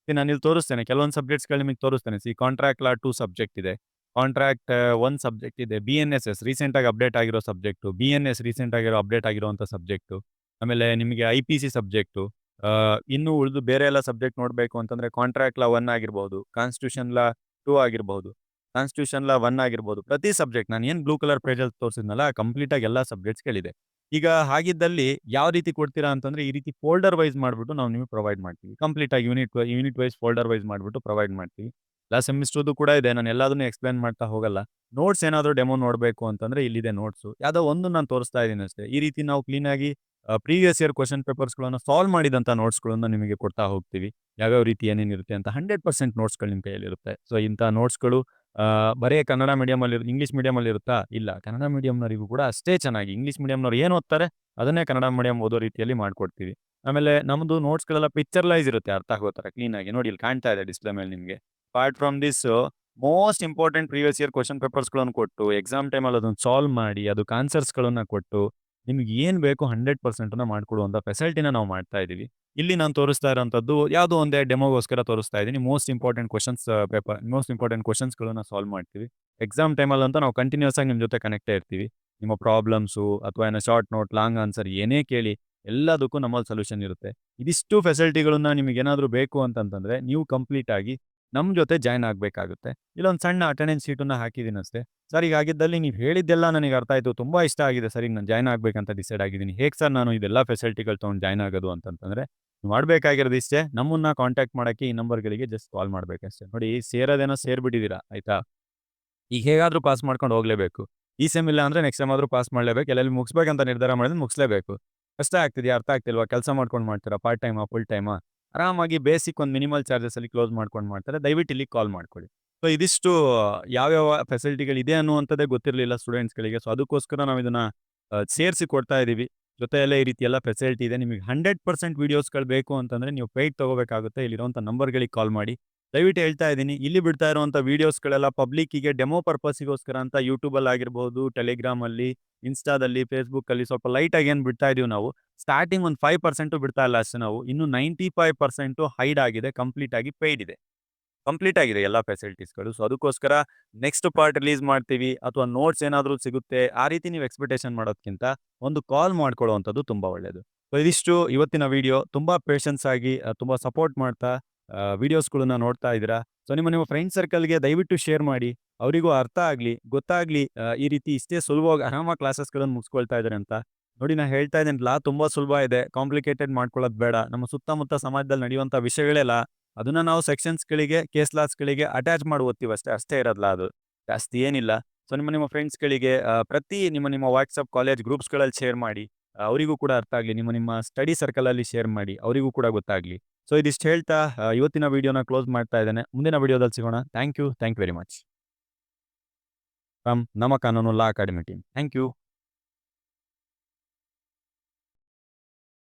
ನಾನಿಲ್ಲಿ ತೋರಿಸ್ತೇನೆ. ಕೆಲವೊಂದು ಸಬ್ಜೆಕ್ಟ್ಸ್‌ಗಳು ನಿಮಗೆ ತೋರಿಸ್ತೇನೆ. ಕಾಂಟ್ರಾಕ್ಟ್ ಲಾ 2 ಸಬ್ಜೆಕ್ಟ್ ಇದೆ. ಕಾಂಟ್ರಾಕ್ಟ್ 1 ಸಬ್ಜೆಕ್ಟ್ ಇದೆ. ಬಿಎನ್ಎಸ್ಎಸ್ ರೀಸೆಂಟ್ ಆಗಿ ಅಪ್ಡೇಟ್ ಆಗಿರೋ ಸಬ್ಜೆಕ್ಟು. ಬಿಎನ್ಎಸ್ ರೀಸೆಂಟ್ ಆಗಿರೋ ಅಪ್ಡೇಟ್ ಆಗಿರುವಂಥ ಸಬ್ಜೆಕ್ಟು. ಆಮೇಲೆ ನಿಮಗೆ ಐಪಿಸಿ ಸಬ್ಜೆಕ್ಟು. ಇನ್ನು ಉಳಿದು ಬೇರೆ ಎಲ್ಲ ಸಬ್ಜೆಕ್ಟ್ ನೋಡಬೇಕು ಅಂತಂದ್ರೆ ಕಾಂಟ್ರಾಕ್ಟ್ ಲಾ 1 ಆಗಿರ್ಬಹುದು. ಕಾನ್ಸ್ಟಿಟ್ಯೂಷನ್ ಲಾ 2 ಆಗಿರ್ಬಹುದು. ಕಾನ್ಸ್ಟಿಟ್ಯೂಷನ್ ಲಾ 1 ಆಗಿರ್ಬೋದು. ಪ್ರತಿ ಸಬ್ಜೆಕ್ಟ್ ನಾನು ಏನು ಬ್ಲೂ ಕಲರ್ ಪೇಜಲ್ಲಿ ತೋರಿಸಿದ್ನಲ್ಲ ಕಂಪ್ಲೀಟ್ ಆಗಿ ಎಲ್ಲಾ ಸಬ್ಜೆಕ್ಟ್ಸ್‌ಗಳಿದೆ. ಈಗ ಹಾಗಿದ್ದಲ್ಲಿ ಯಾವ ರೀತಿ ಕೊಡ್ತೀರಾ ಅಂತಂದ್ರೆ ಈ ರೀತಿ ಫೋಲ್ಡರ್ ವೈಸ್ ಮಾಡ್ಬಿಟ್ಟು ನಾವು ನಿಮಗೆ ಪ್ರೊವೈಡ್ ಮಾಡ್ತೀವಿ. ಕಂಪ್ಲೀಟ್ ಆಗಿ ಯೂನಿಟ್ ವೈಸ್ ಫೋಲ್ಡರ್ ವೈಸ್ ಮಾಡ್ಬಿಟ್ಟು ಪ್ರೊವೈಡ್ ಮಾಡ್ತೀವಿ. ಎಲ್ಲಾ ಸೆಮಿಸ್ಟರ್‌ದು ಕೂಡ ಇದೆ. ನಾನು ಎಲ್ಲದನ್ನು ಎಕ್ಸ್‌ಪ್ಲೇನ್ ಮಾಡ್ತಾ ಹೋಗಲ್ಲ. ನೋಟ್ಸ್ ಏನಾದ್ರು ಡೆಮೋ ನೋಡಬೇಕು ಅಂತಂದ್ರೆ ಇಲ್ಲಿದೆ ನೋಟ್ಸು. ಯಾವುದೋ ಒಂದು ನಾನು ತೋರಿಸ್ತಾ ಇದ್ದೀನಿ ಅಷ್ಟೇ. ಈ ರೀತಿ ನಾವು ಕ್ಲೀನ್ ಆಗಿ ಪ್ರೀವಿಯಸ್ ಇಯರ್ ಕ್ವೆಶ್ಚನ್ ಪೇಪರ್ಸ್‌ಗಳನ್ನ ಸಾಲ್ವ್ ಮಾಡಿದಂಥ ನೋಟ್ಸ್‌ಗಳನ್ನ ನಿಮಗೆ ಕೊಡ್ತಾ ಹೋಗ್ತೀವಿ. ಯಾವ್ಯಾವ ರೀತಿ ಏನೇನಿರುತ್ತೆ ಅಂತ 100% ನೋಟ್ಸ್‌ಗಳು ನಿಮ್ಮ ಕೈಯಲ್ಲಿರುತ್ತೆ. ಸೊ ಇಂಥ ನೋಟ್ಸ್‌ಗಳು ಬರೇ ಕನ್ನಡ ಮೀಡಿಯಮಲ್ಲಿ ಇಂಗ್ಲೀಷ್ ಮೀಡಿಯಮಲ್ಲಿ ಇರುತ್ತಾ? ಇಲ್ಲ. ಕನ್ನಡ ಮೀಡಿಯಂನವರಿಗೂ ಕೂಡ ಅಷ್ಟೇ ಚೆನ್ನಾಗಿ ಇಂಗ್ಲೀಷ್ ಮೀಡಿಯಂನವ್ರು ಏನು ಓದ್ತಾರೆ, ಅದನ್ನೇ ಕನ್ನಡ ಮೀಡಿಯಂ ಓದೋ ರೀತಿಯಲ್ಲಿ ಮಾಡ್ಕೊಡ್ತೀವಿ. ಆಮೇಲೆ ನಮ್ದು ನೋಟ್ಸ್‌ಗಳೆಲ್ಲ ಪಿಕ್ಚರ್‌ಲೈಸ್ ಇರುತ್ತೆ ಅರ್ಥ ಆಗೋ ತರ ಕ್ಲೀನಾಗಿ. ನೋಡಿ ಇಲ್ಲಿ ಕಾಣ್ತಾ ಇದೆ ಡಿಸ್‌ಪ್ಲೇ ಮೇಲೆ ನಿಮ್ಗೆ. Apart from this most important previous year question ಪೇಪರ್ಸ್‌ಗಳನ್ನು ಕೊಟ್ಟು, ಎಕ್ಸಾಮ್ ಟೈಮಲ್ಲಿ ಅದನ್ನ ಸಾಲ್ವ್ ಮಾಡಿ, ಅದಕ್ಕೆ ಆನ್ಸರ್ಸ್‌ಗಳನ್ನ ಕೊಟ್ಟು, ನಿಮ್ಗೆ ಏನ್ ಬೇಕೋ 100%ನ ಮಾಡ್ಕೊಡುವಂಥ ಫೆಸಿಲಿಟಿನ ನಾವು ಮಾಡ್ತಾ ಇದೀವಿ. ಇಲ್ಲಿ ನಾನು ತೋರಿಸ್ತಾ ಇರೋಂಥದ್ದು ಯಾವುದೋ ಒಂದೇ ಡೆಮೋಗೋಸ್ಕರ ತೋರಿಸ್ತಾ ಇದ್ದೀನಿ. ಮೋಸ್ಟ್ ಇಂಪಾರ್ಟೆಂಟ್ ಮೋಸ್ಟ್ ಇಂಪಾರ್ಟೆಂಟ್ ಕ್ವೆಶ್ಚನ್ಸ್‌ಗಳನ್ನ ಸಾಲ್ವ್ ಮಾಡ್ತೀವಿ. ಎಕ್ಸಾಮ್ ಟೈಮಲ್ಲಂತೂ ನಾವು ಕಂಟಿನ್ಯೂಯಸ್ ಆಗಿ ನಿಮ್ಮ ಜೊತೆ ಕನೆಕ್ಟೇ ಇರ್ತೀವಿ. ನಿಮ್ಮ ಪ್ರಾಬ್ಲಮ್ಸು ಅಥವಾ ಏನೋ ಶಾರ್ಟ್ ನೋಟ್, ಲಾಂಗ್ ಆನ್ಸರ್ ಏನೇ ಕೇಳಿ ಎಲ್ಲದಕ್ಕೂ ನಮ್ಮಲ್ಲಿ ಸೊಲ್ಯೂಷನ್ ಇರುತ್ತೆ. ಇದಿಷ್ಟು ಫೆಸಿಲಿಟಿಗಳನ್ನ ನಿಮಗೇನಾದ್ರೂ ಬೇಕು ಅಂತಂತಂದ್ರೆ ನೀವು ಕಂಪ್ಲೀಟ್ ಆಗಿ ನಮ್ಮ ಜೊತೆ ಜಾಯಿನ್ ಆಗಬೇಕಾಗುತ್ತೆ. ಇಲ್ಲೊಂದು ಸಣ್ಣ ಅಟೆಂಡೆನ್ಸ್ ಶೀಟನ್ನ ಹಾಕಿದ್ದೀನಿ ಅಷ್ಟೇ. ಸರ್ ಈಗ ಆಗಿದ್ದಲ್ಲಿ ನೀವು ಹೇಳಿದ್ದೆಲ್ಲ ನನಗೆ ಅರ್ಥ ಆಯಿತು. ತುಂಬಾ ಇಷ್ಟ ಆಗಿದೆ ಸರ್. ಈಗ ನಾನು ಜಾಯಿನ್ ಆಗಬೇಕಂತ ಡಿಸೈಡ್ ಆಗಿದ್ದೀನಿ. ಹೇಗೆ ಸರ್ ನಾನು ಇದೆಲ್ಲ ಫೆಸಿಲಿಟಿಗಳು ತೊಗೊಂಡು ಜಾಯಿನ್ ಆಗೋದು ಅಂತಂತಂದ್ರೆ, ನೀವು ಮಾಡಬೇಕಾಗಿರೋದು ಇಷ್ಟೇ. ನಮ್ಮನ್ನ ಕಾಂಟ್ಯಾಕ್ಟ್ ಮಾಡಕ್ಕೆ ಈ ನಂಬರ್‌ಗಳಿಗೆ ಜಸ್ಟ್ ಕಾಲ್ ಮಾಡಬೇಕಷ್ಟೇ. ನೋಡಿ ಸೇರೋದೇನೋ ಸೇರ್ಬಿಟ್ಟಿದ್ದೀರಾ ಆಯ್ತಾ? ಈಗ ಹೇಗಾದ್ರೂ ಪಾಸ್ ಮಾಡ್ಕೊಂಡು ಹೋಗ್ಲೇಬೇಕು. ಈ ಸೆಮ್ ಇಲ್ಲ ಅಂದ್ರೆ ನೆಕ್ಸ್ಟ್ ಸೆಮ್ ಆದ್ರೂ ಪಾಸ್ ಮಾಡ್ಲೇಬೇಕು. ಎಲ್ಲೆಲ್ಲಿ ಮುಗಿಸ್ಬೇಕಂತ ನಿರ್ಧಾರ ಮಾಡಿದ್ರೆ ಮುಗಿಸ್ಲೇಬೇಕು. ಕಷ್ಟ ಆಗ್ತಿದ್ಯಾ? ಅರ್ಥ ಆಗ್ತಿಲ್ವಾ? ಕೆಲಸ ಮಾಡ್ಕೊಂಡು ಮಾಡ್ತೀರಾ? ಪಾರ್ಟ್ ಟೈಮಾ? ಫುಲ್ ಟೈಮಾ? ಆರಾಮಾಗಿ ಬೇಸಿಕ್ ಒಂದು ಮಿನಿಮಲ್ ಚಾರ್ಜಸ್ ಅಲ್ಲಿ ಕ್ಲೋಸ್ ಮಾಡ್ಕೊಂಡು ಮಾಡ್ತಾರೆ. ದಯವಿಟ್ಟು ಇಲ್ಲಿಗೆ ಕಾಲ್ ಮಾಡ್ಕೊಳ್ಳಿ. ಸೊ ಇದಿಷ್ಟು ಯಾವ್ಯಾವ ಫೆಸಿಲಿಟಿಗಳಿದೆ ಅನ್ನುವಂಥದ್ದೇ ಗೊತ್ತಿರಲಿಲ್ಲ ಸ್ಟೂಡೆಂಟ್ಸ್‌ಗಳಿಗೆ. ಸೊ ಅದಕ್ಕೋಸ್ಕರ ನಾವು ಇದನ್ನ ಸೇರಿಸಿ ಕೊಡ್ತಾ ಇದೀವಿ. ಜೊತೆಯಲ್ಲೇ ಈ ರೀತಿ ಎಲ್ಲ ಫೆಸಿಲಿಟಿ ಇದೆ. ನಿಮಗೆ 100% ವೀಡಿಯೋಸ್‌ಗಳು ಬೇಕು ಅಂತಂದ್ರೆ ನೀವು ಪೇಯ್ಡ್ ತಗೋಬೇಕಾಗುತ್ತೆ. ಇಲ್ಲಿರುವಂಥ ನಂಬರ್‌ಗಳಿಗೆ ಕಾಲ್ ಮಾಡಿ. ದಯವಿಟ್ಟು ಹೇಳ್ತಾ ಇದ್ದೀನಿ. ಇಲ್ಲಿ ಬಿಡ್ತಾ ಇರುವಂಥ ವೀಡಿಯೋಸ್‌ಗಳೆಲ್ಲ ಪಬ್ಲಿಕ್ಕಿಗೆ ಡೆಮೋ ಪರ್ಪಸ್ಸಿಗೋಸ್ಕರ ಅಂತ ಯೂಟ್ಯೂಬಲ್ಲಿ ಆಗಿರ್ಬಹುದು, ಟೆಲಿಗ್ರಾಮಲ್ಲಿ, ಇನ್ಸ್ಟಾದಲ್ಲಿ, ಫೇಸ್‌ಬುಕ್ಕಲ್ಲಿ ಸ್ವಲ್ಪ ಲೈಟಾಗಿ ಏನು ಬಿಡ್ತಾ ಇದೀವಿ ನಾವು. ಸ್ಟಾರ್ಟಿಂಗ್ ಒಂದು 5% ಬಿಡ್ತಾ ಇಲ್ಲ ಅಷ್ಟೇ ನಾವು. ಇನ್ನು 95% ಹೈಡ್ ಆಗಿದೆ. ಕಂಪ್ಲೀಟ್ ಆಗಿ ಪೇಯ್ಡ್ ಇದೆ. ಕಂಪ್ಲೀಟ್ ಆಗಿದೆ ಎಲ್ಲಾ ಫೆಸಿಲಿಟೀಸ್‌ಗಳು. ಸೊ ಅದಕ್ಕೋಸ್ಕರ ನೆಕ್ಸ್ಟ್ ಪಾರ್ಟ್ ರಿಲೀಸ್ ಮಾಡ್ತೀವಿ ಅಥವಾ ನೋಟ್ಸ್ ಏನಾದ್ರೂ ಸಿಗುತ್ತೆ. ಆ ರೀತಿ ನೀವು ಎಕ್ಸ್‌ಪೆಕ್ಟೇಷನ್ ಮಾಡೋದ್ಕಿಂತ ಒಂದು ಕಾಲ್ ಮಾಡ್ಕೊಳ್ಳುವಂಥದ್ದು ತುಂಬಾ ಒಳ್ಳೆಯದು. ಸೊ ಇದಿಷ್ಟು ಇವತ್ತಿನ ವಿಡಿಯೋ. ತುಂಬಾ ಪೇಷನ್ಸ್ ಆಗಿ ತುಂಬಾ ಸಪೋರ್ಟ್ ಮಾಡ್ತಾ ವಿಡಿಯೋಸ್‌ಗಳನ್ನ ನೋಡ್ತಾ ಇದ್ದೀರಾ. ಸೊ ನಿಮ್ಮ ಫ್ರೆಂಡ್ ಸರ್ಕಲ್‌ಗೆ ದಯವಿಟ್ಟು ಶೇರ್ ಮಾಡಿ. ಅವರಿಗೂ ಅರ್ಥ ಆಗ್ಲಿ, ಗೊತ್ತಾಗ್ಲಿ ಈ ರೀತಿ ಇಷ್ಟೇ ಸುಲಭವಾಗಿ ಆರಾಮಾಗಿ ಕ್ಲಾಸಸ್‌ಗಳನ್ನ ಮುಗಿಸ್ಕೊಳ್ತಾ ಇದ್ದಾರೆ ಅಂತ. ನೋಡಿ ನಾನು ಹೇಳ್ತಾ ಇದ್ದೇನೆ ಲಾ ತುಂಬಾ ಸುಲಭ ಇದೆ. ಕಾಂಪ್ಲಿಕೇಟೆಡ್ ಮಾಡ್ಕೊಳ್ಳೋದು ಬೇಡ. ನಮ್ಮ ಸುತ್ತಮುತ್ತ ಸಮಾಜದಲ್ಲಿ ನಡೆಯುವಂಥ ವಿಷಯಗಳೇ ಲಾ. ಅದನ್ನ ನಾವು ಸೆಕ್ಷನ್ಸ್‌ಗಳಿಗೆ, ಕೇಸ್ ಲಾಸ್‌ಗಳಿಗೆ ಅಟ್ಯಾಚ್ ಮಾಡಿ ಓದ್ತೀವಷ್ಟೇ. ಅಷ್ಟೇ ಇರೋದು ಅದು. ಜಾಸ್ತಿ ಏನಿಲ್ಲ. ಸೊ ನಿಮ್ಮ ಫ್ರೆಂಡ್ಸ್‌ಗಳಿಗೆ ಪ್ರತಿ ನಿಮ್ಮ ವಾಟ್ಸಪ್ ಕಾಲೇಜ್ ಗ್ರೂಪ್ಸ್‌ಗಳಲ್ಲಿ ಶೇರ್ ಮಾಡಿ. ಅವರಿಗೂ ಕೂಡ ಅರ್ಥ ಆಗ್ಲಿ. ನಿಮ್ಮ ಸ್ಟಡಿ ಸರ್ಕಲಲ್ಲಿ ಶೇರ್ ಮಾಡಿ. ಅವರಿಗೂ ಕೂಡ ಗೊತ್ತಾಗ್ಲಿ. ಸೊ ಇದಿಷ್ಟು ಹೇಳ್ತಾ ಇವತ್ತಿನ ವಿಡಿಯೋನ ಕ್ಲೋಸ್ ಮಾಡ್ತಾ ಇದ್ದೇನೆ. ಮುಂದಿನ ವಿಡಿಯೋದಲ್ಲಿ ಸಿಗೋಣ. Thank you very much. From ನಮ್ಮ Kanoonu law academy team. Thank you.